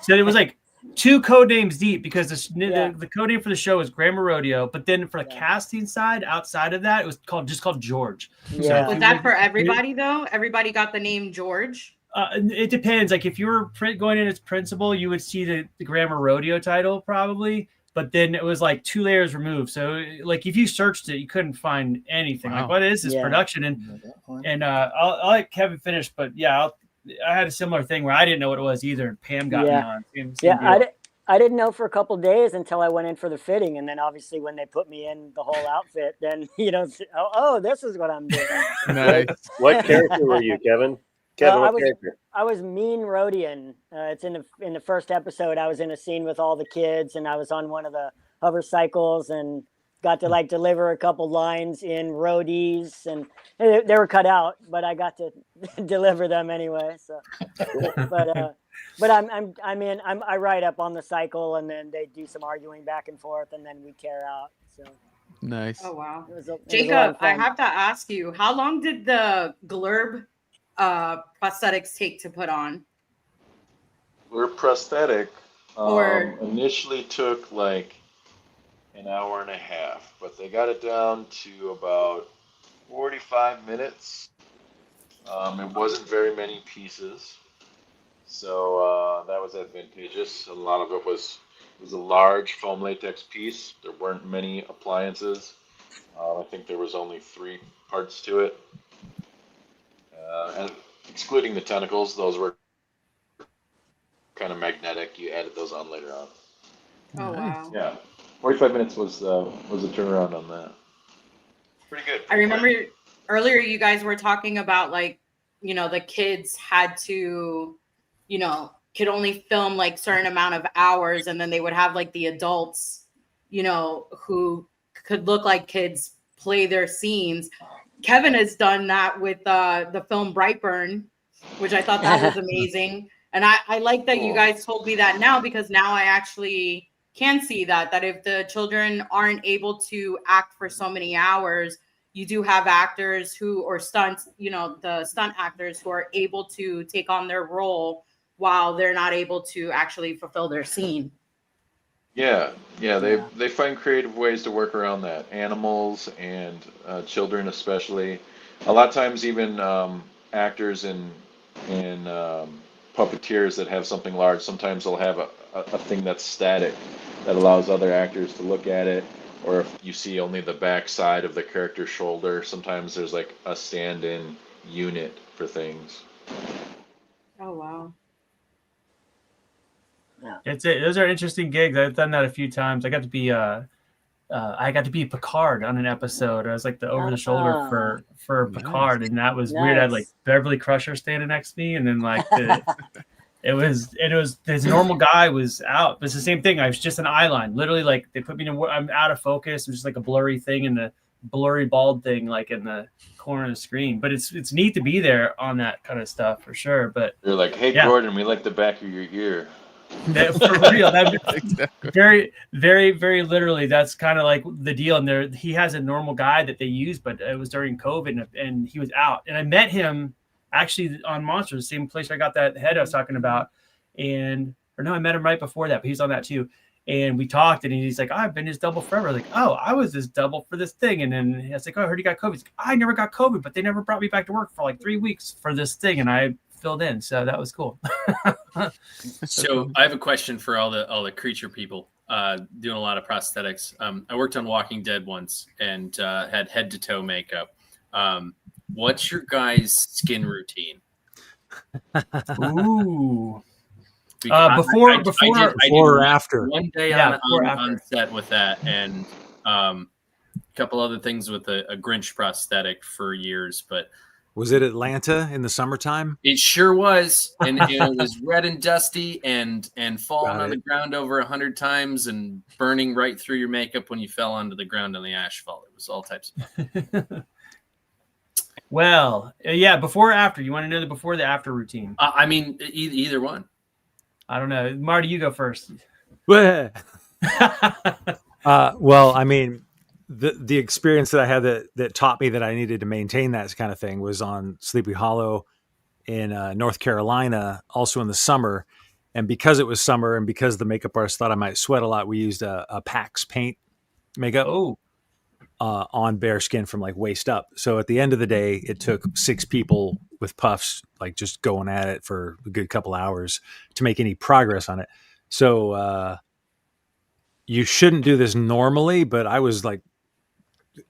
So it was like 2 code names deep because the code name for the show was Grammar Rodeo. But then for the casting side, outside of that, it was just called George. Yeah. Was that for everybody though? Everybody got the name George? It depends. Like if you were going in as principal, you would see the Grammar Rodeo title probably. but then it was like 2 layers removed. So like if you searched it, you couldn't find anything. Wow. Like, what is this Yeah. production? And I'll let Kevin finish, but yeah, I had a similar thing where I didn't know what it was either. And Pam got me Yeah. on. Same Yeah, deal. I didn't know for a couple days until I went in for the fitting, and then obviously when they put me in the whole outfit, then oh, this is what I'm doing. Nice. What character were you, Kevin? Kevin, what character? I was Mean Rodian. It's in the first episode. I was in a scene with all the kids, and I was on one of the hover cycles and got to like deliver a couple lines in roadies, and they were cut out, but I got to deliver them anyway. So, but I ride up on the cycle, and then they do some arguing back and forth, and then we tear out. So Nice. Oh wow. it was a lot Jacob, of I fun. have to ask you, how long did the Glurb prosthetics take to put on? We're prosthetic. Or- Initially took like an hour and a half, but they got it down to about 45 minutes. It wasn't very many pieces, so that was advantageous. A lot of it was a large foam latex piece. There weren't many appliances. I think there was only 3 parts to it, and excluding the tentacles, those were kind of magnetic. You added those on later on. Oh wow. Yeah, 45 minutes was a turnaround on that. Pretty good. I remember earlier you guys were talking about like, the kids had to, could only film like certain amount of hours, and then they would have like the adults, who could look like kids play their scenes. Kevin has done that with the film Brightburn, which I thought that was amazing. And I like that you guys told me that now, because now I actually can see that if the children aren't able to act for so many hours, you do have actors or stunts, the stunt actors who are able to take on their role while they're not able to actually fulfill their scene. Yeah, they find creative ways to work around that. Animals and children, especially. A lot of times, even actors and puppeteers that have something large, sometimes they'll have a thing that's static that allows other actors to look at it. Or if you see only the back side of the character's shoulder, sometimes there's like a stand-in unit for things. Oh wow. Those are interesting gigs. I've done that a few times. I got to be Picard on an episode. I was like the over the shoulder for Picard, and that was weird. I had like Beverly Crusher standing next to me, and then like it was this normal guy was out. But it's the same thing. I was just an eye line. Literally, like they put me in. I'm out of focus. It was just like a blurry thing, and the blurry bald thing like in the corner of the screen. But it's neat to be there on that kind of stuff for sure. But You're like, hey, yeah. Gordon, we like the back of your ear. For real, very, very, very literally. That's kind of like the deal. And there, he has a normal guy that they use, but it was during COVID, and he was out. And I met him actually on Monsters, the same place I got that head I was talking about. I met him right before that, but he's on that too. And we talked, and he's like, I've been his double forever. I was like, oh, I was his double for this thing. And then I was like, oh, I heard you got COVID. He's like, I never got COVID, but they never brought me back to work for like 3 weeks for this thing, and I filled in. So that was cool. So I have a question for all the creature people doing a lot of prosthetics. I worked on Walking Dead once and had head to toe makeup. What's your guys' skin routine? Ooh. Before or after. One day on set with that, and a couple other things with a Grinch prosthetic for years, but was it Atlanta in the summertime? It sure was, and it was red and dusty, and falling on the ground over 100 times, and burning right through your makeup when you fell onto the ground on the asphalt. It was all types of. Well, yeah, before or after? You want to know the before or the after routine? I mean, either one. I don't know. Marty, you go first. Well, I mean, the experience that I had that taught me that I needed to maintain that kind of thing was on Sleepy Hollow in North Carolina, also in the summer. And because it was summer and because the makeup artist thought I might sweat a lot, we used a Pax paint makeup on bare skin from like waist up. So at the end of the day, it took 6 people with puffs, like just going at it for a good couple hours to make any progress on it. So you shouldn't do this normally, but I was like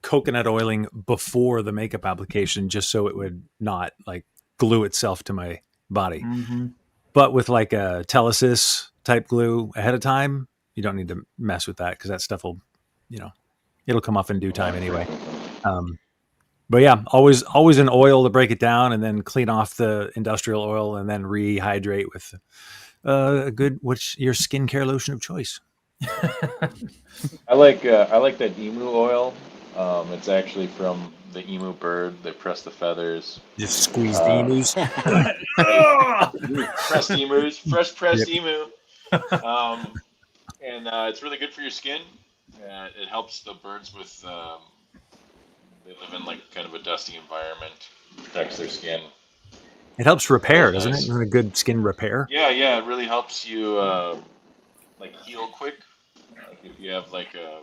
coconut oiling before the makeup application just so it would not like glue itself to my body. Mm-hmm. But with like a Telesis type glue ahead of time, you don't need to mess with that because that stuff will, it'll come off in due time anyway. But yeah, always an oil to break it down, and then clean off the industrial oil, and then rehydrate with what's your skincare lotion of choice? I like that emu oil. It's actually from the emu bird. They press the feathers. Just squeeze the emus. Pressed emus, fresh pressed Yep. emu. And it's really good for your skin. It helps the birds with. They live in like kind of a dusty environment. Protects their skin. It helps repair, doesn't Nice. it? Isn't it a good skin repair? Yeah, it really helps you like heal quick. Like if you have like a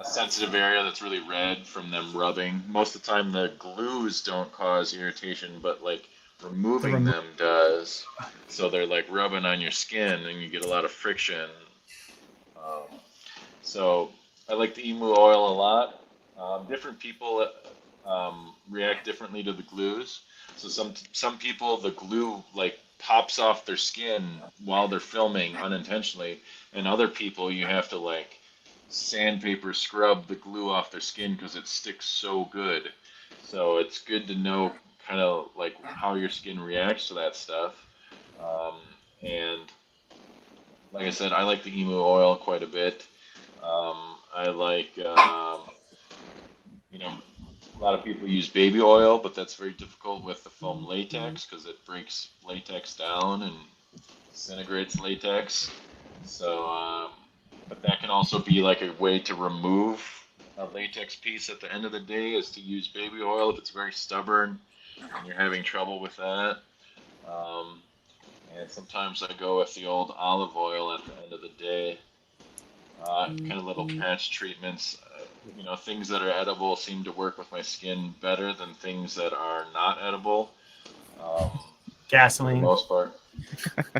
sensitive area that's really red from them rubbing. Most of the time the glues don't cause irritation, but like removing them does. So they're like rubbing on your skin and you get a lot of friction. So I like the emu oil a lot. Different people react differently to the glues. So some people, the glue like pops off their skin while they're filming unintentionally, and other people you have to like sandpaper scrub the glue off their skin because it sticks so good. So it's good to know kind of like how your skin reacts to that stuff. And like I said, I like the emu oil quite a bit. I like, a lot of people use baby oil, but that's very difficult with the foam latex because it breaks latex down and disintegrates latex. So, but that can also be like a way to remove a latex piece at the end of the day is to use baby oil if it's very stubborn and you're having trouble with that. And sometimes I go with the old olive oil at the end of the day. Kind of little patch treatments. Things that are edible seem to work with my skin better than things that are not edible. For Gasoline. the most part.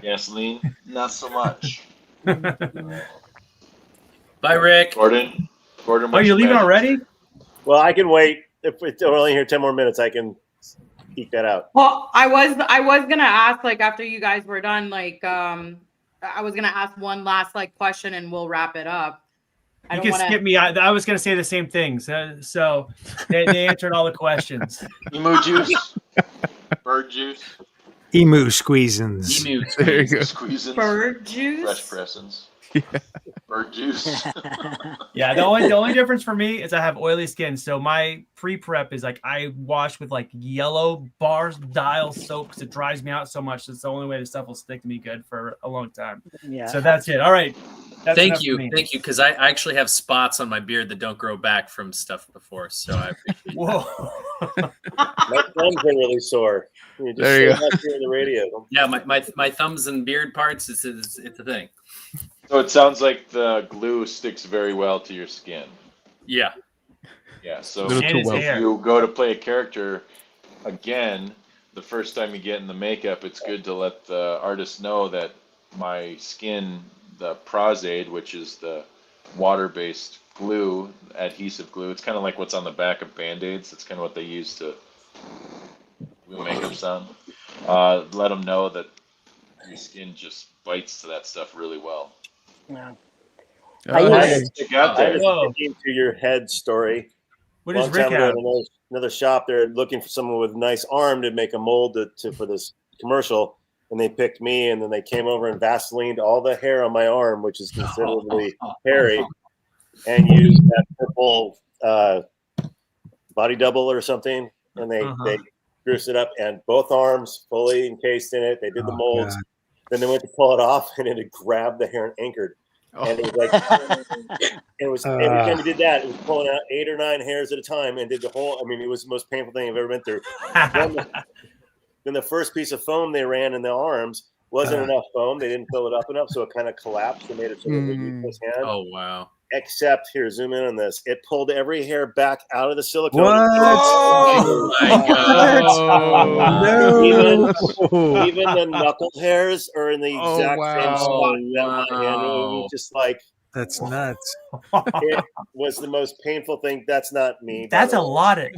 Gasoline, not so much. Bye, Rick. Gordon, Oh, you're leaving already? Well, I can wait. If we're only here 10 more minutes, I can eke that out. Well, I was gonna ask like after you guys were done, like I was gonna ask one last like question and we'll wrap it up. You can skip me. I was going to say the same things. So they answered all the questions. Emu juice, bird juice, Emu squeezins. Emu. There you go. Squeezins, Bird juice. fresh pressings, bird juice. Yeah, the only difference for me is I have oily skin. So my pre-prep is like I wash with like yellow bars dial soap because it dries me out so much. It's the only way the stuff will stick to me good for a long time. Yeah. So that's it. All right. That's Thank enough for me. you, because I actually have spots on my beard that don't grow back from stuff before, so I appreciate Whoa. My thumbs are really sore. You just There you say that here on the radio. Yeah, my thumbs and beard parts, it's a thing. So it sounds like the glue sticks very well to your skin. Yeah. Yeah, so Little too his well. if hair. you go to play a character again, the first time you get in the makeup, it's good to let the artist know that my skin, the Pros-Aid, which is the water-based glue, adhesive glue, it's kind of like what's on the back of Band-Aids. It's kind of what they use to glue makeups on. Let them know that your skin just bites to that stuff really well. Yeah. I How use- did it stick out I there? was Whoa. thinking to your head story. What Long does Rick time ago, have? in another shop, they're looking for someone with a nice arm to make a mold for this commercial, and they picked me. And then they came over and Vaselined all the hair on my arm, which is considerably hairy, and used that purple body double or something, and they greased it up, and both arms fully encased in it. They did the molds. God. Then they went to pull it off, and it had grabbed the hair and anchored. And it was like, every time you did that, it was pulling out 8 or 9 hairs at a time and did the whole. I mean, it was the most painful thing I've ever been through. Then the first piece of foam they ran in the arms wasn't enough foam. They didn't fill it up enough, so it kind of collapsed and made it sort of a useless hand. Oh wow. Except here, zoom in on this. It pulled every hair back out of the silicone. What? Oh my god. Even the knuckle hairs are in the exact same spot. Wow. And it was just like That's nuts. It was the most painful thing. That's not me. by That's the a way. lot of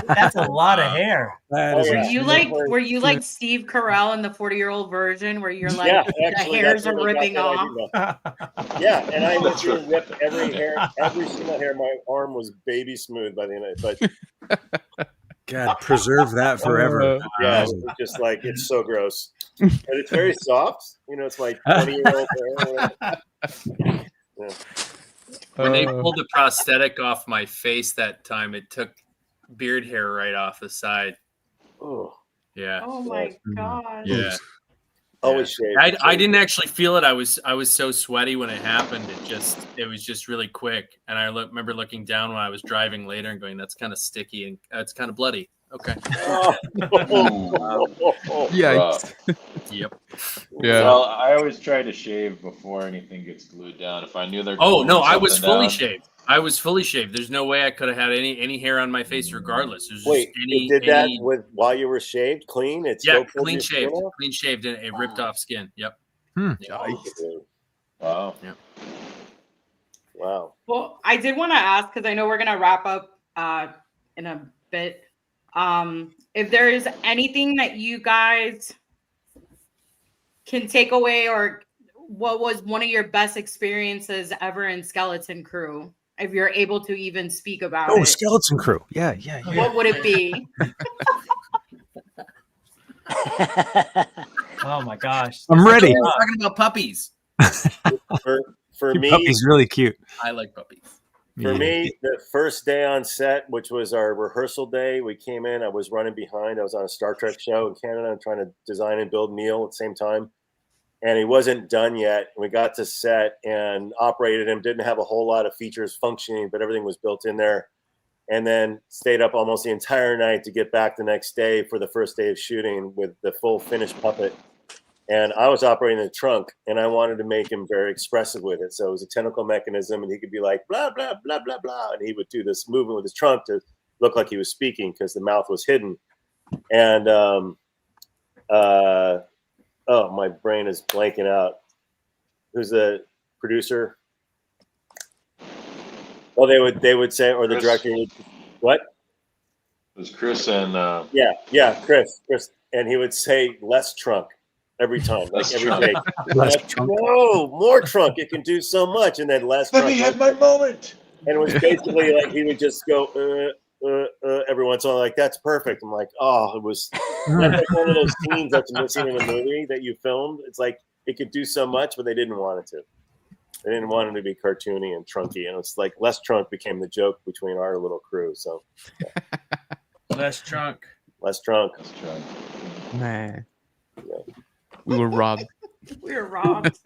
that's a lot of hair. That Oh, is Were yeah. you like were you like Steve Carell in the 40-year-old version where you're like Yeah, the actually, hairs that's are where they ripping got off? that idea. Yeah, and I went through and ripped every hair, every single hair. My arm was baby smooth by the end of it. But God, preserve that forever. yeah, it was just like it's so gross, but it's very soft. You know, it's like 20-year-old hair. Yeah. When they pulled the prosthetic off my face that time, it took beard hair right off the side. Oh, Yeah. Oh my god. Yeah. always shave. I didn't actually feel it. I was so sweaty when it happened. It was just really quick. And I remember looking down when I was driving later and going, "That's kind of sticky and it's kind of bloody." Okay. Yikes. Yep. Yeah. Well, I always try to shave before anything gets glued down. If I knew they're Oh no, gluing I was something fully down- shaved. I was fully shaved. There's no way I could have had any hair on my face regardless. There's Wait, just any, it did that any- with while you were shaved, clean? It yeah, still pulled clean your skin shaved. off? Clean shaved and it ripped off skin. Yep. Wow. Yeah. Wow. Well, I did want to ask because I know we're gonna wrap up in a bit. If there is anything that you guys can take away, or what was one of your best experiences ever in Skeleton Crew, if you're able to even speak about Oh, it, Skeleton Crew. Yeah. what would it be? Oh my gosh. I'm ready. We're talking about puppies. For Your me, puppy's really cute. I like puppies. For Yeah. me, the first day on set, which was our rehearsal day, we came in. I was running behind. I was on a Star Trek show in Canada and trying to design and build Neil at the same time. And he wasn't done yet. We got to set and operated him. Didn't have a whole lot of features functioning, but everything was built in there. And then stayed up almost the entire night to get back the next day for the first day of shooting with the full finished puppet. And I was operating the trunk, and I wanted to make him very expressive with it. So it was a tentacle mechanism, and he could be like, blah, blah, blah, blah, blah. And he would do this movement with his trunk to look like he was speaking because the mouth was hidden. And, oh, my brain is blanking out. Who's the producer? Well, they would say, or the Chris. director would, what? It was Chris and Yeah, Chris. And he would say, less trunk. Every time, like Less every trunk. day. Less Like, trunk. no, more trunk. It can do so much, and then less. let trunk. me have my moment. And it was basically like he would just go every once in a while, like that's perfect. I'm like, oh, it was that's like one of those scenes that's missing in a movie that you filmed. It's like it could do so much, but they didn't want it to. They didn't want it to be cartoony and trunky, and it's like less trunk became the joke between our little crew. So Less trunk. less trunk. Let's try. Man. We were robbed. We were robbed.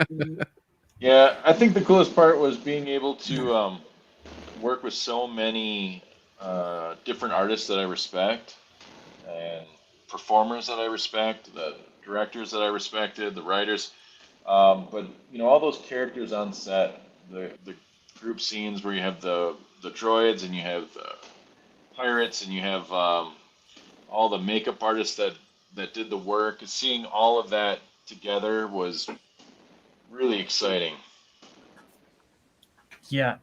Yeah, I think the coolest part was being able to work with so many different artists that I respect and performers that I respect, the directors that I respected, the writers. But you know, all those characters on set, the group scenes where you have the droids and you have the pirates and you have all the makeup artists that did the work, seeing all of that together was really exciting. Yeah,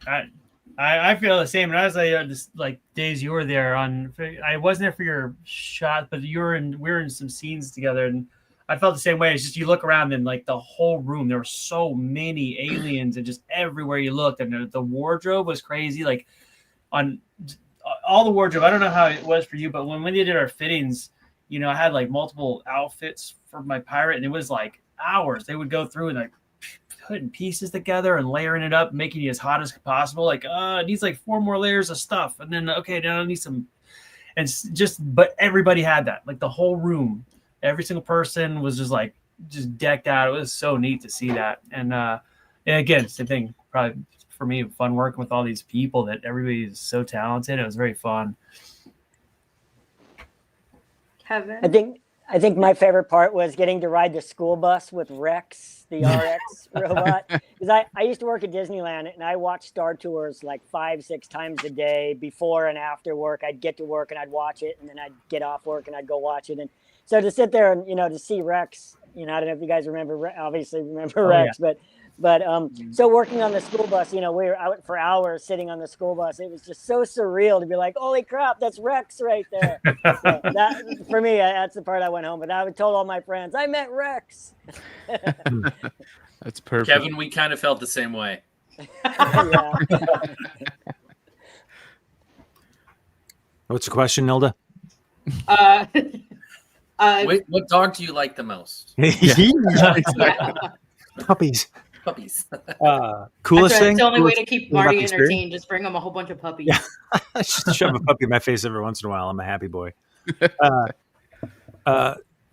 I feel the same. And I was like, just like days you were there on, I wasn't there for your shot, but we were in some scenes together, and I felt the same way. It's just you look around and like the whole room, there were so many aliens, and just everywhere you looked, and the wardrobe was crazy. Like on all the wardrobe, I don't know how it was for you, but when they did our fittings, you know, I had like multiple outfits for my pirate, and it was like hours. They would go through and like putting pieces together and layering it up, making it as hot as possible. Like, it needs like 4 more layers of stuff. And then, okay, now I need some. And but everybody had that. Like the whole room, every single person was just decked out. It was so neat to see that. And again, same thing, probably for me, fun working with all these people that everybody is so talented. It was very fun. Kevin? I think my favorite part was getting to ride the school bus with Rex, the RX robot. Because I used to work at Disneyland, and I watched Star Tours like 5-6 times a day before and after work. I'd get to work and I'd watch it, and then I'd get off work and I'd go watch it. And so to sit there and, you know, to see Rex You know, I don't know if you guys obviously remember Oh, Rex, but so working on the school bus, you know, we were out for hours sitting on the school bus. It was just so surreal to be like, holy crap, that's Rex right there. So that, for me, that's the part I went home. But I would told all my friends, I met Rex. That's perfect. Kevin, we kind of felt the same way. Yeah. What's the question, Nilda? Wait, what dog do you like the most? Puppies. Puppies. Coolest That's thing. the only way coolest to keep thing about Marty the experience? entertained. Just bring him a whole bunch of puppies. Yeah. Just shove a puppy in my face every once in a while. I'm a happy boy.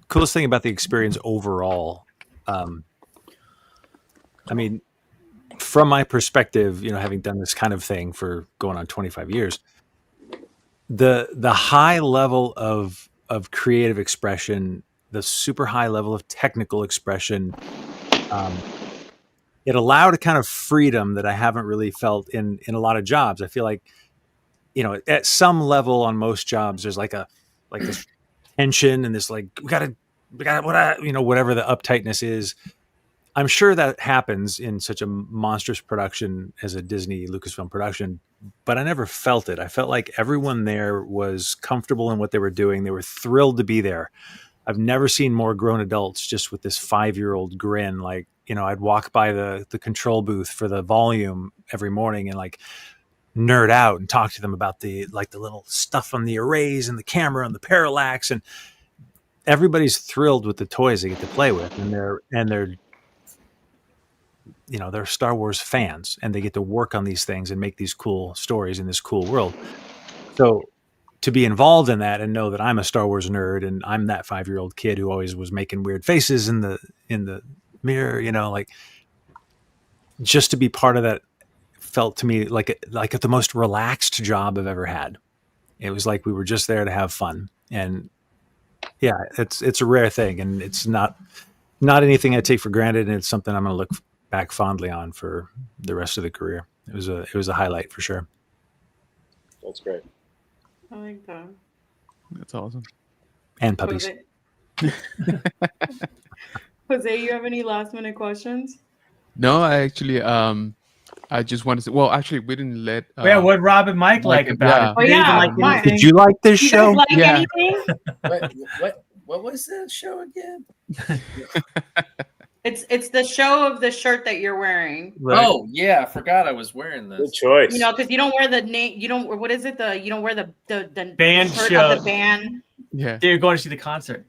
Coolest thing about the experience overall. I mean, from my perspective, you know, having done this kind of thing for going on 25 years, the high level of creative expression, the super high level of technical expression, it allowed a kind of freedom that I haven't really felt in a lot of jobs. I feel like, you know, at some level on most jobs, there's like this tension and this like, we gotta, whatever the uptightness is. I'm sure that happens in such a monstrous production as a Disney Lucasfilm production, but I never felt it. I felt like everyone there was comfortable in what they were doing. They were thrilled to be there. I've never seen more grown adults just with this 5-year-old grin. Like, you know, I'd walk by the control booth for the volume every morning and like nerd out and talk to them about the little stuff on the arrays and the camera and the parallax, and everybody's thrilled with the toys they get to play with, and they're you know, they're Star Wars fans and they get to work on these things and make these cool stories in this cool world. So to be involved in that and know that I'm a Star Wars nerd and I'm that 5-year-old kid who always was making weird faces in the mirror, you know, like just to be part of that felt to me like the most relaxed job I've ever had. It was like we were just there to have fun. And yeah, it's a rare thing, and it's not anything I take for granted, and it's something I'm going to look back fondly on for the rest of the career. It was a highlight for sure. That's great. I like that. That's awesome. And puppies. Jose, you have any last minute questions? No, I actually I just wanted to. Well, actually, we didn't let. Yeah, what Rob and Mike like about it? Oh, yeah, Like Mike. Did you like this You show? guys like anything? What was that show again? It's the show of the shirt that you're wearing. Oh yeah, I forgot I was wearing this. Good choice. You know, because you don't wear the name. You don't. What is it? You don't wear the Band shirt show. of the band. Yeah. They're going to see the concert.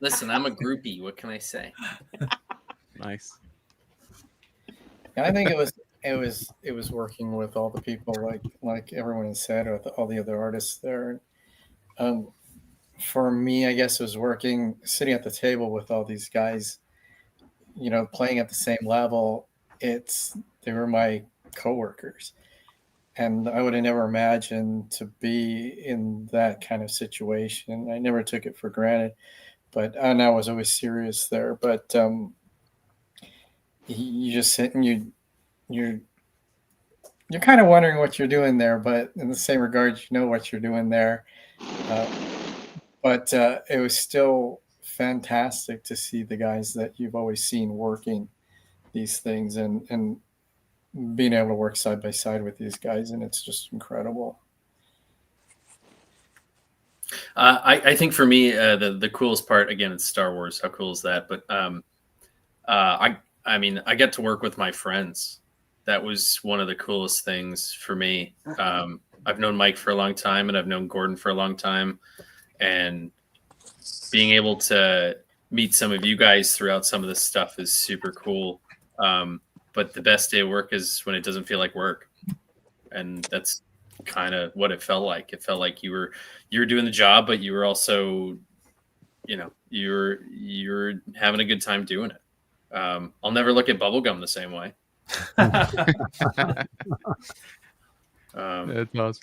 Listen, I'm a groupie. What can I say? Nice. I think it was working with all the people like everyone has said, with all the other artists there. For me, I guess it was working, sitting at the table with all these guys, you know, playing at the same level. They were my coworkers, and I would have never imagined to be in that kind of situation. I never took it for granted, and I was always serious there. But you just sit and you're kind of wondering what you're doing there, but in the same regard, you know what you're doing there. But it was still fantastic to see the guys that you've always seen working these things and being able to work side by side with these guys, and it's just incredible. I think for me, the coolest part, again, it's Star Wars. How cool is that? But I mean, I get to work with my friends. That was one of the coolest things for me. I've known Mike for a long time, and I've known Gordon for a long time. And being able to meet some of you guys throughout some of this stuff is super cool. But the best day of work is when it doesn't feel like work. And that's kind of what it felt like. It felt like you were doing the job, but you were also, you know, you're having a good time doing it. I'll never look at bubblegum the same way. That's awesome.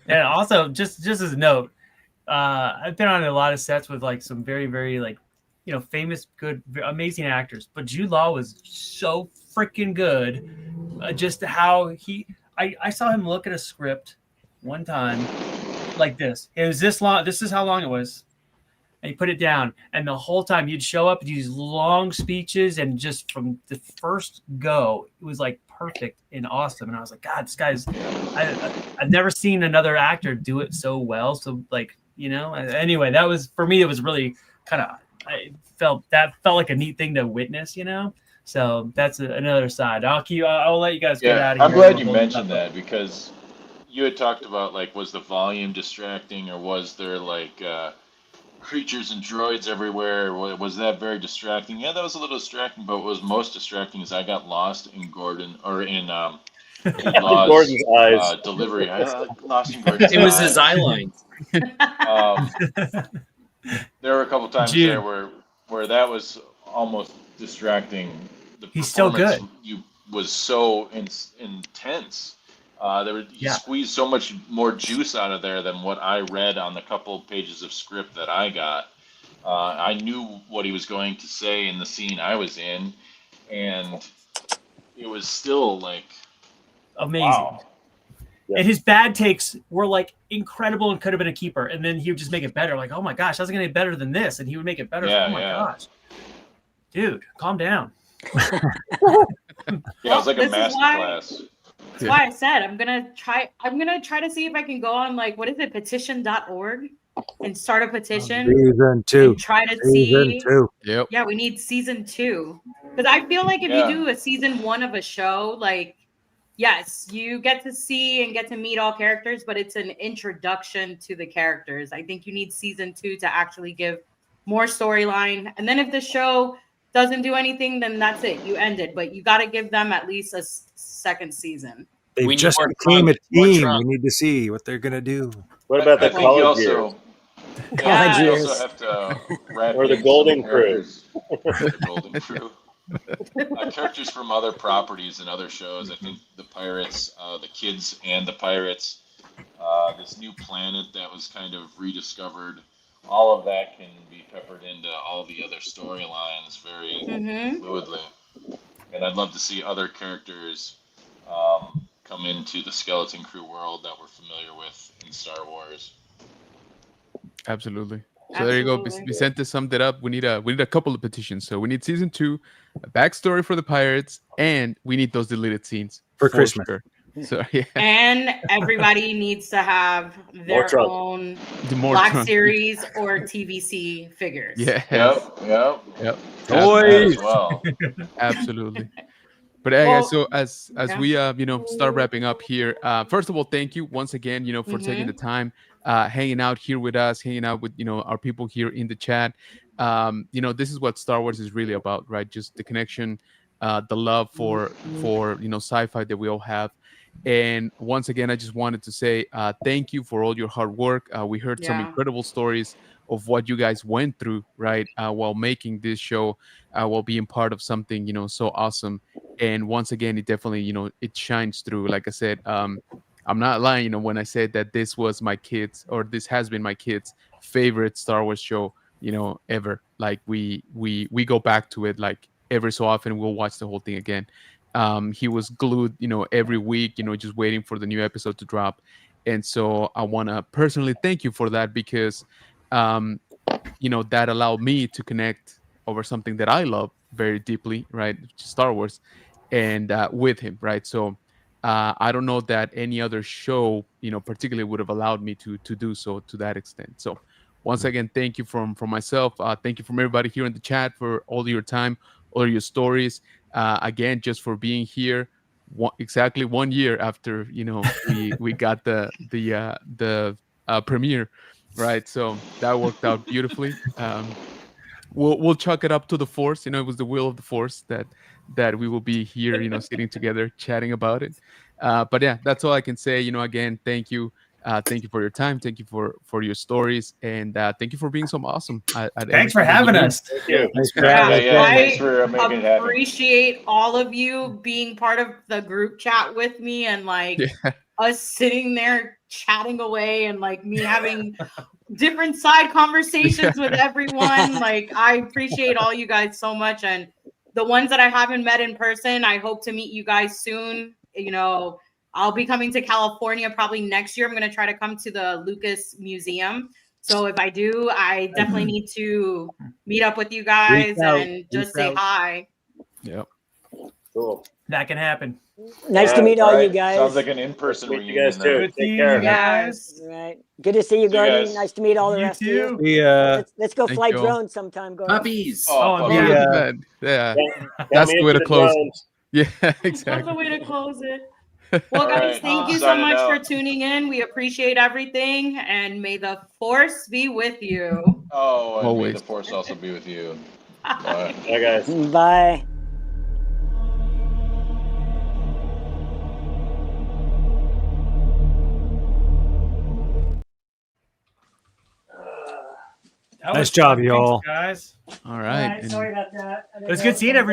And also, just as a note, I've been on a lot of sets with like some very, very like, you know, famous, good, amazing actors. But Jude Law was so freaking good. Just how I saw him look at a script one time like this. It was this long. This is how long it was. and you put it down, and the whole time you'd show up and do these long speeches, and just from the first go, it was like perfect and awesome. And I was like, God, this guy's, I've never seen another actor do it so well. So like, you know, anyway, that was, for me, it was really kind of, felt like a neat thing to witness, you know? So that's another side. I'll let you guys get out of here. I'm glad you mentioned that, because you had talked about, like, was the volume distracting, or was there like creatures and droids everywhere? Was that very distracting? Yeah, that was a little distracting, but what was most distracting is I got lost in Gordon, or in Law's Gordon's eyes. delivery. I got lost in Gordon's It was eyes. his eye line. There were a couple times there where that was almost distracting. The He's so good. Was so intense. He squeezed so much more juice out of there than what I read on the couple of pages of script that I got. I knew what he was going to say in the scene I was in, and it was still like amazing. Wow. And his bad takes were like incredible and could have been a keeper. And then he would just make it better. Like, oh my gosh, how's it going to get better than this? And he would make it better. Yeah, oh my gosh. Dude, calm down. It was like a master class. That's why I said I'm gonna try to see if I can go on, like, what is it, petition.org, and start a petition. Season 2. And try to Season see. 2. Yep. Yeah, we need season 2. Because I feel like if you do a season 1 of a show, like, yes, you get to see and get to meet all characters, but it's an introduction to the characters. I think you need season 2 to actually give more storyline. And then if the show doesn't do anything, then that's it. You end it. But you got to give them at least a second season. They just became a team. We need to see what they're going to do. What about the college years? You also have to or the Golden Crew. The Golden Crew. Characters from other properties and other shows. I think the Pirates, the kids and the Pirates, this new planet that was kind of rediscovered. All of that can be peppered into all the other storylines very fluidly. And I'd love to see other characters come into the Skeleton Crew world that we're familiar with in Star Wars. Absolutely. So there you go. Vicente summed it up. We need a couple of petitions. So we need season 2, a backstory for the Pirates, and we need those deleted scenes for Christmas. Sure. So yeah. And everybody needs to have their own Black Series or TVC figures. Yeah. Yep. Toys. Well. Absolutely. But guys, so as we start wrapping up here, first of all, thank you once again, for taking the time, hanging out here with us, hanging out with our people here in the chat. This is what Star Wars is really about, right? Just the connection, the love for sci-fi that we all have. And once again, I just wanted to say thank you for all your hard work. We heard some incredible stories of what you guys went through, right, while making this show, while being part of something, so awesome. And once again, it definitely, it shines through. Like I said, I'm not lying, when I said that this was my kids, or this has been my kids' favorite Star Wars show, ever. Like we go back to it like every so often. We'll watch the whole thing again. He was glued, every week, just waiting for the new episode to drop. And so I want to personally thank you for that, because, that allowed me to connect over something that I love very deeply, right? Star Wars, and with him, right? So I don't know that any other show, particularly would have allowed me to do so to that extent. So once again, thank you from myself. Thank you from everybody here in the chat for all your time, all your stories. Again, just for being here exactly 1 year after we got the premiere, right? So that worked out beautifully. We'll chalk it up to the Force. It was the will of the Force that we will be here, sitting together chatting about it. But yeah, that's all I can say. Again, thank you. Thank you for your time. Thank you for your stories, and thank you for being so awesome. Thanks for having us. Thank you. Thanks for making it happen. Appreciate all of you being part of the group chat with me, and us sitting there chatting away, and me having different side conversations with everyone. I appreciate all you guys so much, and the ones that I haven't met in person, I hope to meet you guys soon. I'll be coming to California probably next year. I'm going to try to come to the Lucas Museum So if I do, I definitely need to meet up with you guys and just say hi. Yep. Cool. That can happen. Nice to meet all you Alright, guys. Sounds like an in-person Meet you reunion. guys too. then. Take care. guys. Right. Good to see you, See you Gordon. guys. Nice to meet all the You rest too. of you. We Let's go Thank fly you all. drones sometime, Gordon. Puppies. Oh, Oh, yeah. yeah. Yeah. Got That's me the way into to close. drones. Yeah, That's the exactly. way to close it. Well, All guys, right, thank you so signing much for out. tuning in. We appreciate everything, and may the force be with you. Oh, and may Always. the force also be with you. Bye. Bye, guys. Bye. That Nice was job, fun. y'all. Thanks, guys. All right. and- Sorry about that. It was good seeing everybody.